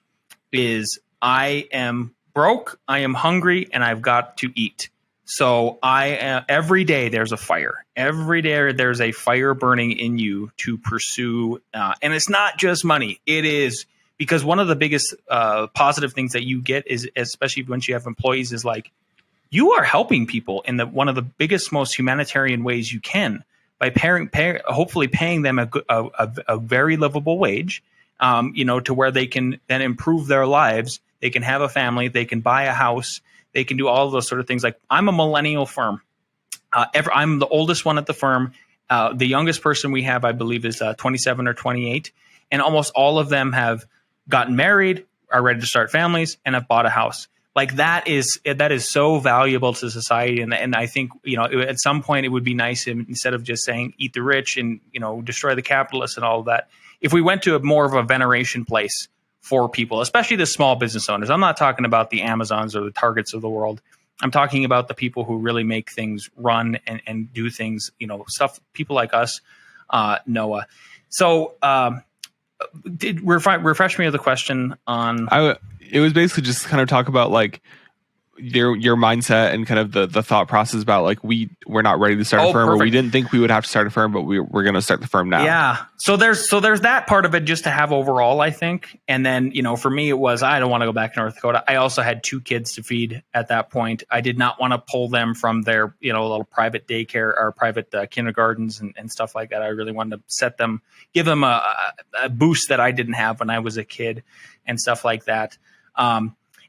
is I am broke, I am hungry, and I've got to eat. So every day there's a fire. Every day there's a fire burning in you to pursue. And it's not just money. It is because one of the biggest positive things that you get is, especially once you have employees, is like, you are helping people in one of the biggest, most humanitarian ways you can by hopefully paying them a very livable wage, to where they can then improve their lives. They can have a family. They can buy a house. They can do all of those sort of things. Like I'm a millennial firm. I'm the oldest one at the firm. The youngest person we have, I believe, is 27 or 28. And almost all of them have gotten married, are ready to start families, and have bought a house. Like that is so valuable to society, and I think at some point it would be nice instead of just saying eat the rich and destroy the capitalists and all of that, if we went to more of a veneration place for people, especially the small business owners. I'm not talking about the Amazons or the Targets of the world. I'm talking about the people who really make things run and do things, stuff. People like us, Noah. So refresh me of the question on. It was basically just kind of talk about like your mindset and kind of the thought process about like we're not ready to start a firm, or we didn't think we would have to start a firm, but we're going to start the firm now. Yeah. So there's that part of it just to have overall, I think. And then, for me, it was, I don't want to go back to North Dakota. I also had 2 kids to feed at that point. I did not want to pull them from their, little private daycare or private kindergartens and stuff like that. I really wanted to give them a boost that I didn't have when I was a kid and stuff like that.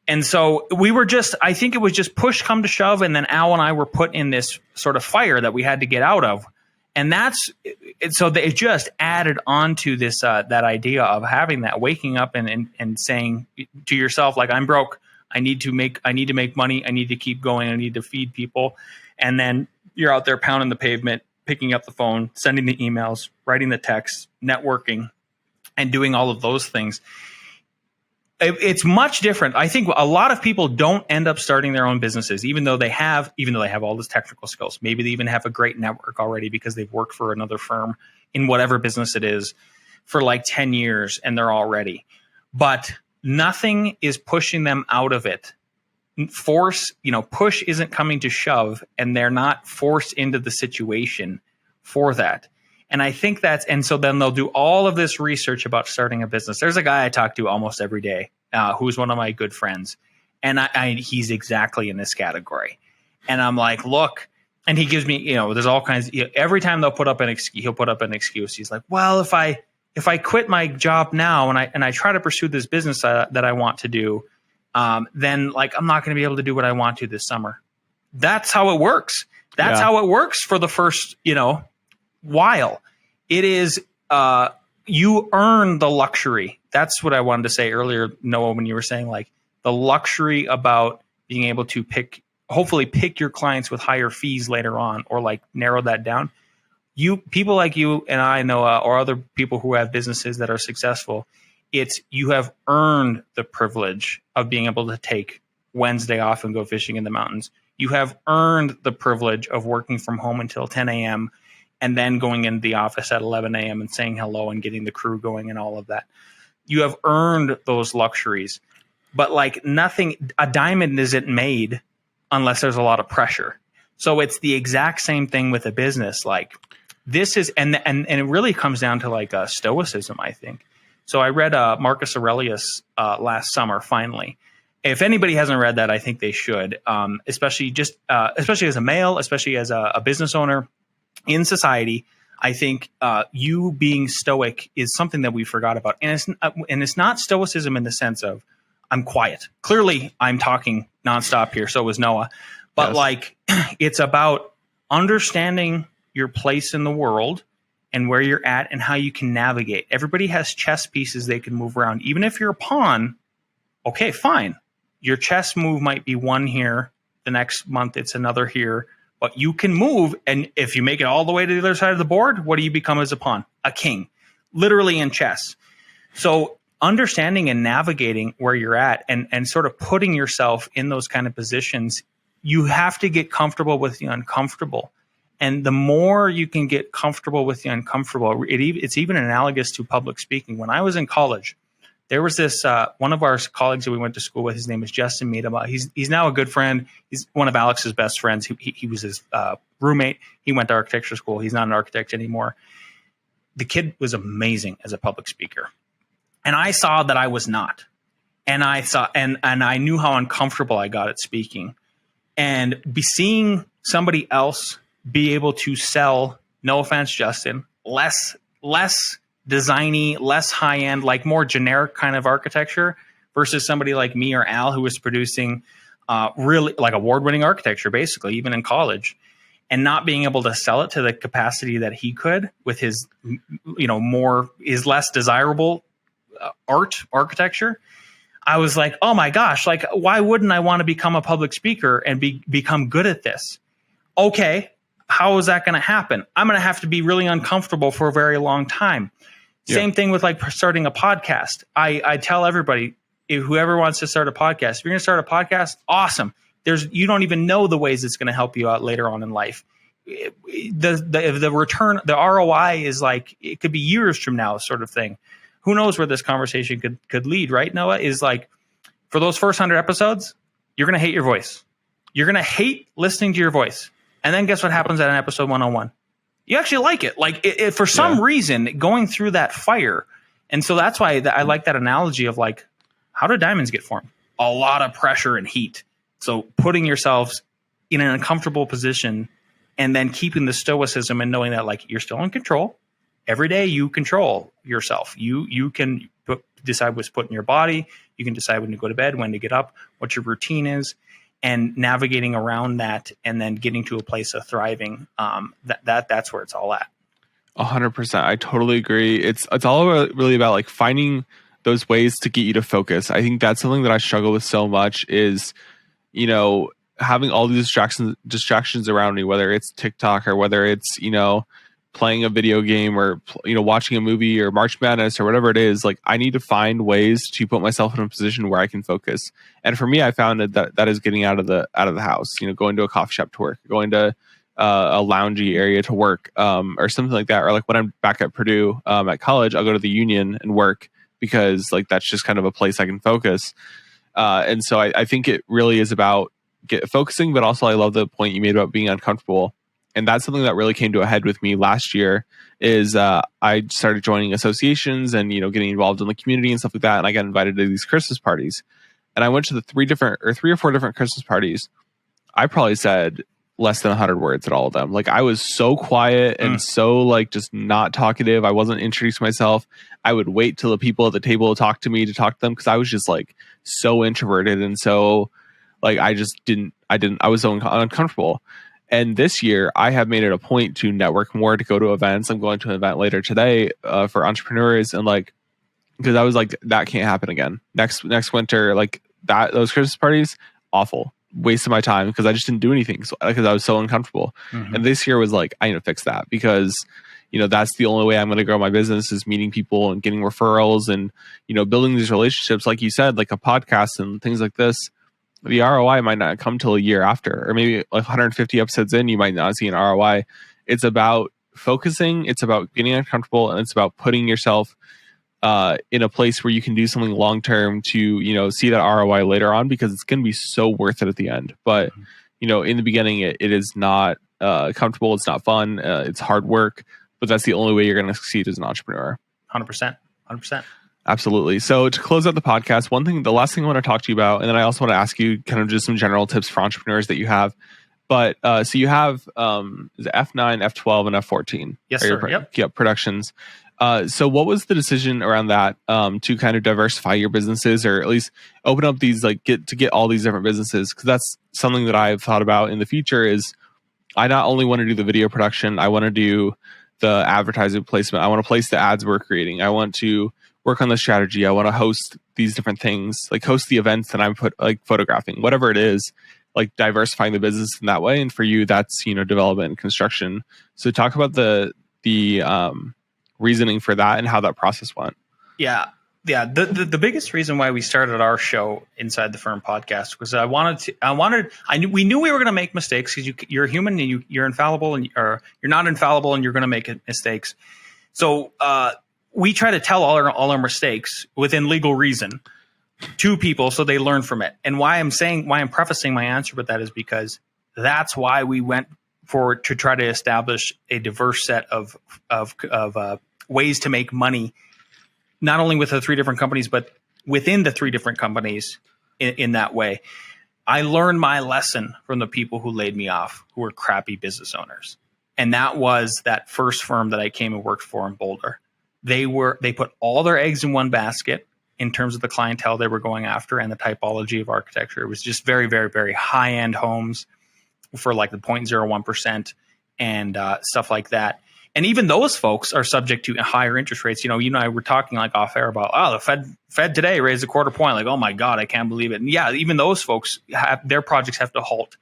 And so I think it was just push come to shove. And then Al and I were put in this sort of fire that we had to get out of. And it just added on to this, that idea of having that, waking up and saying to yourself, like, I'm broke. I need to make money. I need to keep going. I need to feed people. And then you're out there pounding the pavement, picking up the phone, sending the emails, writing the texts, networking, and doing all of those things. It's much different. I think a lot of people don't end up starting their own businesses, even though they have all this technical skills. Maybe they even have a great network already because they've worked for another firm in whatever business it is for like 10 years and they're all ready. But nothing is pushing them out of it. Push isn't coming to shove, and they're not forced into the situation for that. And I think and so then they'll do all of this research about starting a business. There's a guy I talk to almost every day who's one of my good friends. And he's exactly in this category. And I'm like, look, and he gives me, there's all kinds, every time he'll put up an excuse. He's like, well, if I quit my job now and I try to pursue this business that I want to do, then like, I'm not going to be able to do what I want to this summer. That's how it works. That's how it works for the first, while. It is, you earn the luxury. That's what I wanted to say earlier, Noah, when you were saying like the luxury about being able to hopefully pick your clients with higher fees later on, or like narrow that down. People like you and I, Noah, or other people who have businesses that are successful, you have earned the privilege of being able to take Wednesday off and go fishing in the mountains. You have earned the privilege of working from home until 10 a.m. and then going into the office at 11 a.m. and saying hello and getting the crew going and all of that. You have earned those luxuries. But like a diamond isn't made unless there's a lot of pressure. So it's the exact same thing with a business. Like this is, and it really comes down to like stoicism, I think. So I read Marcus Aurelius last summer, finally. If anybody hasn't read that, I think they should, especially as a male, especially as a business owner in society. I think you being stoic is something that we forgot about. And it's not stoicism in the sense of I'm quiet. Clearly, I'm talking nonstop here. So is Noah. But like, it's about understanding your place in the world and where you're at and how you can navigate. Everybody has chess pieces they can move around. Even if you're a pawn, okay, fine. Your chess move might be one here. The next month, it's another here. But you can move. And if you make it all the way to the other side of the board, what do you become as a pawn? A king, literally in chess. So understanding and navigating where you're at and sort of putting yourself in those kind of positions, you have to get comfortable with the uncomfortable. And the more you can get comfortable with the uncomfortable, it's even analogous to public speaking. When I was in college, there was this one of our colleagues that we went to school with. His name is Justin Miedema. He's now a good friend. He's one of Alex's best friends. He was his roommate. He went to architecture school. He's not an architect anymore. The kid was amazing as a public speaker. And I saw that I was not. And I saw, and I knew how uncomfortable I got at speaking. And seeing somebody else be able to sell, no offense, Justin, less designy, less high end, like more generic kind of architecture versus somebody like me or Al who was producing really like award-winning architecture, basically, even in college, and not being able to sell it to the capacity that he could with his, his less desirable architecture. I was like, oh my gosh, like, why wouldn't I want to become a public speaker and become good at this? Okay, how is that going to happen? I'm going to have to be really uncomfortable for a very long time. Yeah. Same thing with like starting a podcast. I tell everybody, if whoever wants to start a podcast, if you're going to start a podcast, awesome. You don't even know the ways it's going to help you out later on in life. The return, the ROI is like, it could be years from now sort of thing. Who knows where this conversation could lead, right, Noah? Is like, for those first 100 episodes, you're going to hate your voice. You're going to hate listening to your voice. And then guess what happens at an episode 101? You actually like it. Like, for some reason, going through that fire. And so that's why I like that analogy of like, how do diamonds get formed? A lot of pressure and heat. So putting yourselves in an uncomfortable position and then keeping the stoicism and knowing that like you're still in control. Every day you control yourself. You can decide what's put in your body. You can decide when to go to bed, when to get up, what your routine is, and navigating around that and then getting to a place of thriving. That's where it's all at. 100%. I totally agree. It's all really about like finding those ways to get you to focus. I think that's something that I struggle with so much is, having all these distractions around me, whether it's TikTok or whether it's, playing a video game or, watching a movie or March Madness or whatever it is. Like, I need to find ways to put myself in a position where I can focus. And for me, I found that is getting out of the house, going to a coffee shop to work, going to a loungy area to work, or something like that. Or like when I'm back at Purdue at college, I'll go to the Union and work because like that's just kind of a place I can focus. And so I think it really is about focusing, but also I love the point you made about being uncomfortable. And that's something that really came to a head with me last year is I started joining associations and, getting involved in the community and stuff like that. And I got invited to these Christmas parties. And I went to the three or four different Christmas parties. I probably said less than 100 words at all of them. Like I was so quiet and so like just not talkative. I wasn't introducing myself. I would wait till the people at the table talk to them because I was just like so introverted. And so like I was so uncomfortable. And this year, I have made it a point to network more, to go to events. I'm going to an event later today for entrepreneurs, and like, because I was like, that can't happen again. Next winter, like those Christmas parties, awful, waste of my time because I just didn't do anything because I was so uncomfortable. And this year was like, I need to fix that because that's the only way I'm going to grow my business is meeting people and getting referrals and building these relationships, like you said, like a podcast and things like this. The ROI might not come till a year after, or maybe like 150 episodes in, you might not see an ROI. It's about focusing, it's about getting uncomfortable, and it's about putting yourself in a place where you can do something long term to see that ROI later on, because it's going to be so worth it at the end. But in the beginning, it is not comfortable, it's not fun, it's hard work, but that's the only way you're going to succeed as an entrepreneur. 100%. Absolutely. So to close out the podcast, the last thing I want to talk to you about, and then I also want to ask you kind of just some general tips for entrepreneurs that you have. But so you have F9, F12, and F14. Yes, sir. Yep. Productions. So what was the decision around that to kind of diversify your businesses, or at least open up these, like get all these different businesses? Because that's something that I've thought about in the future is I not only want to do the video production, I want to do the advertising placement. I want to place the ads we're creating. I want to work on the strategy. I want to host these different things, like host the events that I'm photographing, whatever it is, like diversifying the business in that way. And for you, that's, development and construction. So talk about the reasoning for that and how that process went. Yeah. The biggest reason why we started our show Inside the Firm podcast was we knew we were going to make mistakes because you're human and you're infallible or you're not infallible and you're going to make mistakes. So, we try to tell all our mistakes within legal reason to people so they learn from it. And why I'm prefacing my answer with that is because that's why we went forward to try to establish a diverse set of ways to make money, not only with the three different companies, but within the three different companies in that way. I learned my lesson from the people who laid me off, who were crappy business owners. And that was that first firm that I came and worked for in Boulder. They put all their eggs in one basket in terms of the clientele they were going after and the typology of architecture. It was just very, very, very high-end homes for like the 0.01% and stuff like that. And even those folks are subject to higher interest rates. You and I were talking like off air about, the Fed today raised a quarter point. Like, oh my God, I can't believe it. And yeah, even those folks their projects have to halt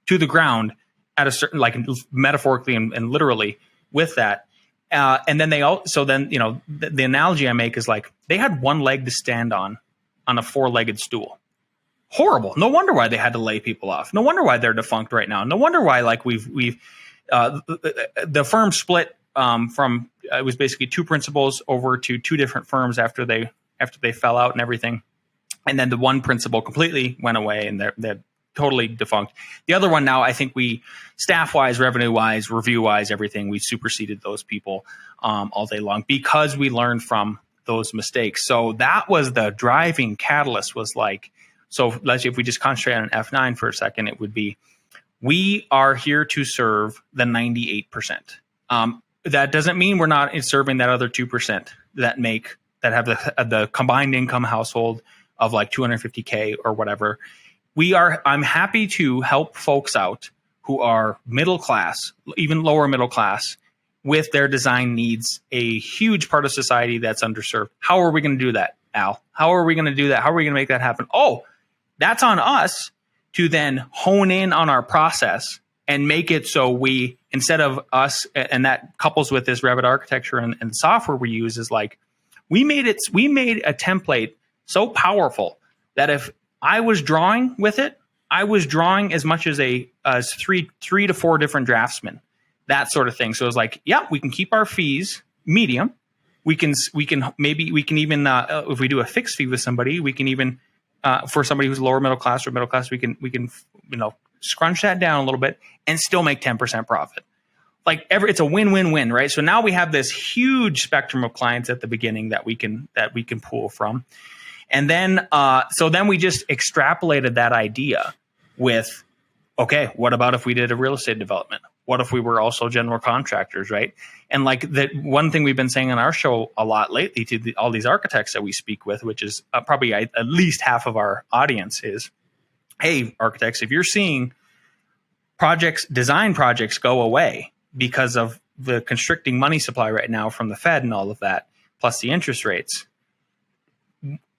to the ground at a certain, like metaphorically and literally with that. And then the analogy I make is like they had one leg to stand on a four-legged stool. Horrible. No wonder why they had to lay people off. No wonder why they're defunct right now. No wonder why like the firm split from it was basically two principals over to two different firms after they fell out and everything. And then the one principal completely went away and they're totally defunct. The other one now, I think we staff-wise, revenue-wise, review-wise, everything, we superseded those people all day long because we learned from those mistakes. So that was the driving catalyst was like, so let's say if we just concentrate on an F9 for a second, it would be, we are here to serve the 98%. That doesn't mean we're not serving that other 2% that have the combined income household of like 250K or whatever. I'm happy to help folks out who are middle class, even lower middle class, with their design needs, a huge part of society that's underserved. How are we going to do that, Al? How are we going to do that? How are we going to make that happen? Oh, that's on us to then hone in on our process and make it so we, instead of us, and that couples with this Revit architecture and software we use, is like, we made a template so powerful that if I was drawing with it, I was drawing as much as three to four different draftsmen, that sort of thing. So it was like, yeah, we can keep our fees medium, we can even if we do a fixed fee with somebody, we can even for somebody who's lower middle class or middle class, we can scrunch that down a little bit and still make 10% profit. Like it's a win-win-win, right? So now we have this huge spectrum of clients at the beginning that we can pull from. And then then we just extrapolated that idea with, okay, what about if we did a real estate development? What if we were also general contractors, right? And like that one thing we've been saying on our show a lot lately to all these architects that we speak with, which is probably at least half of our audience, is, hey, architects, if you're seeing design projects go away because of the constricting money supply right now from the Fed and all of that, plus the interest rates,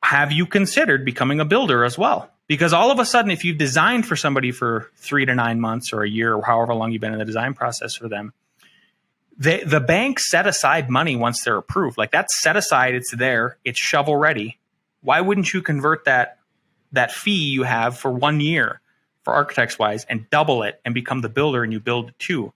have you considered becoming a builder as well? Because all of a sudden, if you've designed for somebody for 3 to 9 months or a year or however long you've been in the design process for them, the banks set aside money once they're approved. Like that's set aside, it's there, it's shovel ready. Why wouldn't you convert that fee you have for 1 year for architects wise and double it and become the builder and you build it too?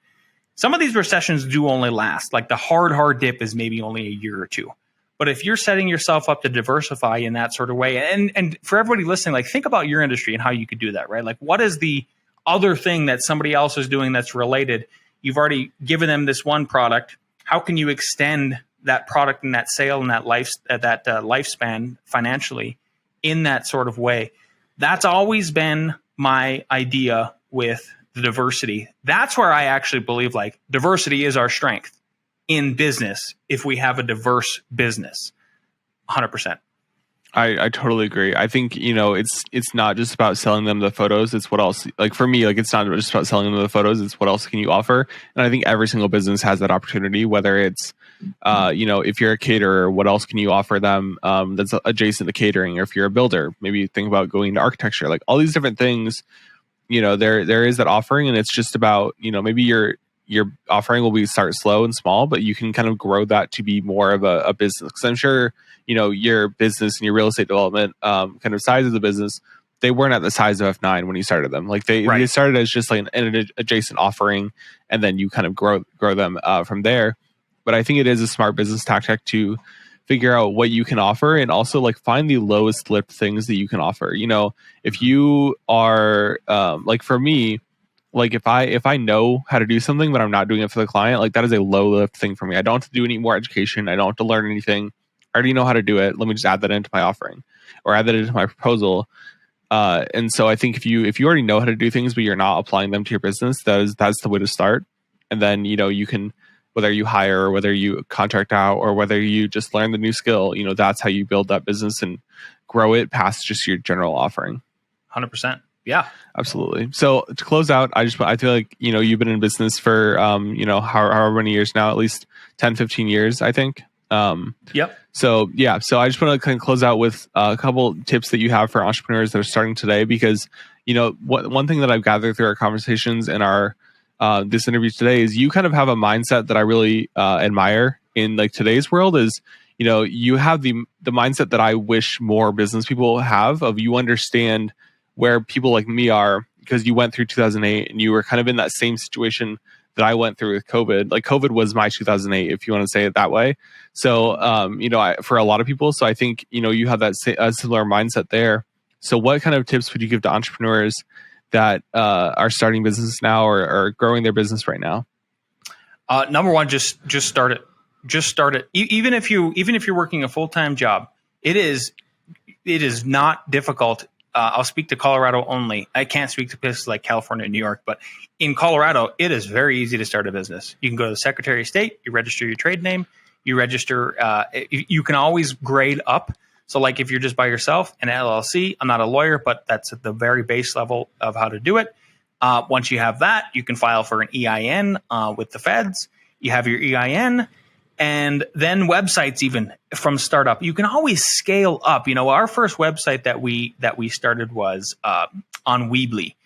Some of these recessions do only last. Like the hard dip is maybe only a year or two. But if you're setting yourself up to diversify in that sort of way, and for everybody listening, like think about your industry and how you could do that, right? Like what is the other thing that somebody else is doing that's related? You've already given them this one product. How can you extend that product and that sale and that lifespan financially in that sort of way? That's always been my idea with the diversity. That's where I actually believe like diversity is our strength in business if we have a diverse business. 100%. I totally agree. I think, it's not just about selling them the photos. It's what else, like for me, like it's not just about selling them the photos. It's what else can you offer? And I think every single business has that opportunity, whether it's, if you're a caterer, what else can you offer them that's adjacent to catering? Or if you're a builder, maybe think about going into architecture, like all these different things, there is that offering, and it's just about, maybe your offering will be start slow and small, but you can kind of grow that to be more of a business. Because I'm sure, your business and your real estate development kind of size of the business, they weren't at the size of F9 when you started them. Like they started as just like an adjacent offering, and then you kind of grow them from there. But I think it is a smart business tactic to figure out what you can offer and also like find the lowest lift things that you can offer. If you are like for me, like if I know how to do something but I'm not doing it for the client, like that is a low lift thing for me. I don't have to do any more education. I don't have to learn anything. I already know how to do it. Let me just add that into my offering or add that into my proposal. And so I think if you already know how to do things but you're not applying them to your business, that's the way to start. And then you can, whether you hire or whether you contract out or whether you just learn the new skill, that's how you build that business and grow it past just your general offering. 100%. Yeah, absolutely. So to close out, I feel like, you've been in business for, however many years now, at least 10, 15 years, I think. Yep. So I just want to kind of close out with a couple tips that you have for entrepreneurs that are starting today, because, one thing that I've gathered through our conversations and our, this interview today is you kind of have a mindset that I really admire in like today's world is, you have the mindset that I wish more business people have of you understand where people like me are, because you went through 2008 and you were kind of in that same situation that I went through with COVID. Like COVID was my 2008, if you want to say it that way. So, for a lot of people, so I think, you have that similar mindset there. So what kind of tips would you give to entrepreneurs that are starting business now or growing their business right now? Number one, just start it. Just start it. Even if you're working a full-time job, it is not difficult. I'll speak to Colorado only. I can't speak to places like California and New York, but in Colorado, it is very easy to start a business. You can go to the Secretary of State, you register your trade name, you register. You can always grade up. So like if you're just by yourself, an LLC, I'm not a lawyer, but that's at the very base level of how to do it. Once you have that, you can file for an EIN with the feds. You have your EIN. And then websites, even from startup, you can always scale up. Our first website that we started was on Weebly,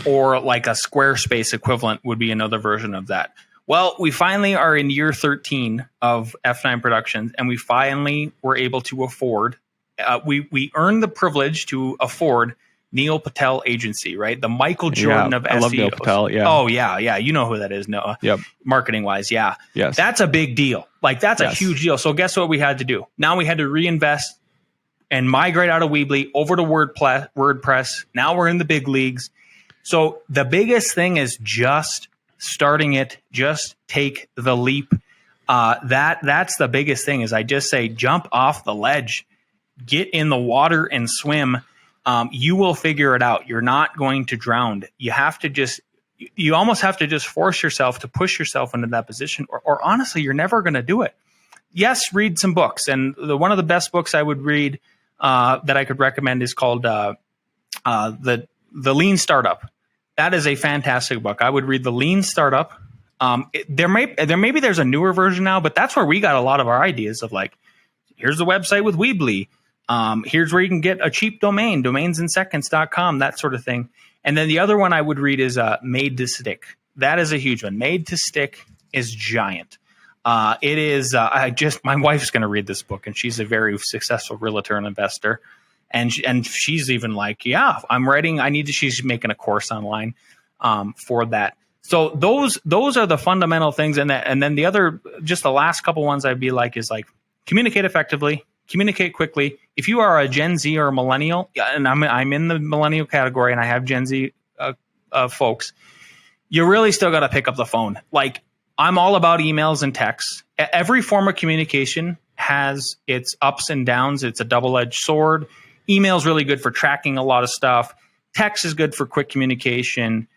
or like a Squarespace equivalent would be another version of that. Well, we finally are in year 13 of F9 Productions, and we finally were able to afford. We earned the privilege to afford Neil Patel Agency, right? The Michael Jordan of SEOs. I love Neil Patel. Yeah. Oh yeah. You know who that is, Noah. Yep. Marketing wise, yeah. Yes. That's a big deal. Like that's a huge deal. So guess what we had to do? Now we had to reinvest and migrate out of Weebly over to WordPress. Now we're in the big leagues. So the biggest thing is just starting it. Just take the leap. That's the biggest thing. Is I just say jump off the ledge, get in the water and swim. You will figure it out. You're not going to drown. You almost have to just force yourself to push yourself into that position, or honestly, you're never going to do it. Yes, read some books. And one of the best books I would read that I could recommend is called The Lean Startup. That is a fantastic book. I would read The Lean Startup. There's a newer version now, but that's where we got a lot of our ideas of like, here's the website with Weebly. Here's where you can get a cheap domain, domainsinseconds.com, that sort of thing. And then the other one I would read is Made to Stick. That is a huge one. Made to Stick is giant. It is. My wife's going to read this book, and she's a very successful realtor and investor. And she's even like, yeah, I'm writing. She's making a course online for that. So those are the fundamental things. And then the other, just the last couple ones I'd be like is like communicate effectively, communicate quickly. If you are a Gen Z or a millennial, and I'm in the millennial category, and I have Gen Z folks, you really still got to pick up the phone. Like I'm all about emails and texts. Every form of communication has its ups and downs. It's a double-edged sword. Email is really good for tracking a lot of stuff. Text is good for quick communication.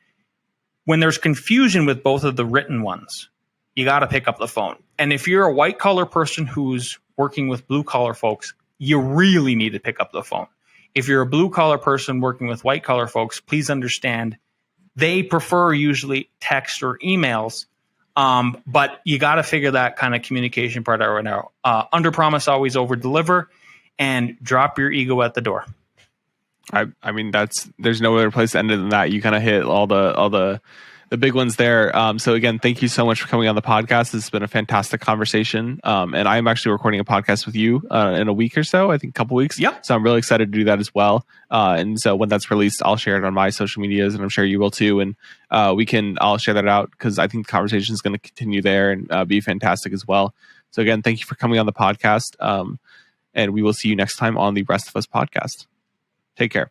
When there's confusion with both of the written ones, you got to pick up the phone. And if you're a white collar person who's working with blue collar folks, you really need to pick up the phone. If you're a blue collar person working with white collar folks, please understand they prefer usually text or emails. But you got to figure that kind of communication part out right now. Under promise, always over deliver, and drop your ego at the door. I mean, there's no other place to end it than that. You kind of hit all the big ones there. So again, thank you so much for coming on the podcast. This has been a fantastic conversation. And I'm actually recording a podcast with you in a week or so, I think a couple weeks. Yep. So I'm really excited to do that as well. And so when that's released, I'll share it on my social medias, and I'm sure you will too. And I'll share that out because I think the conversation is going to continue there and be fantastic as well. So again, thank you for coming on the podcast. And we will see you next time on the Rest of Us podcast. Take care.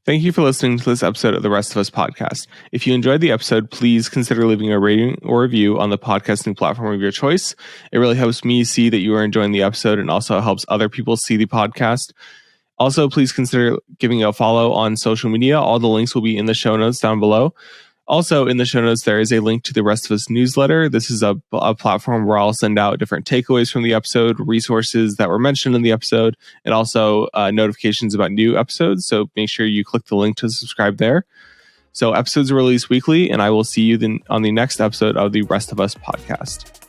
Thank you for listening to this episode of the Rest of Us podcast. If you enjoyed the episode, please consider leaving a rating or review on the podcasting platform of your choice. It really helps me see that you are enjoying the episode and also helps other people see the podcast. Also, please consider giving a follow on social media. All the links will be in the show notes down below. Also, in the show notes, there is a link to the Rest of Us newsletter. This is a platform where I'll send out different takeaways from the episode, resources that were mentioned in the episode, and also notifications about new episodes. So make sure you click the link to subscribe there. So episodes are released weekly, and I will see you then on the next episode of the Rest of Us podcast.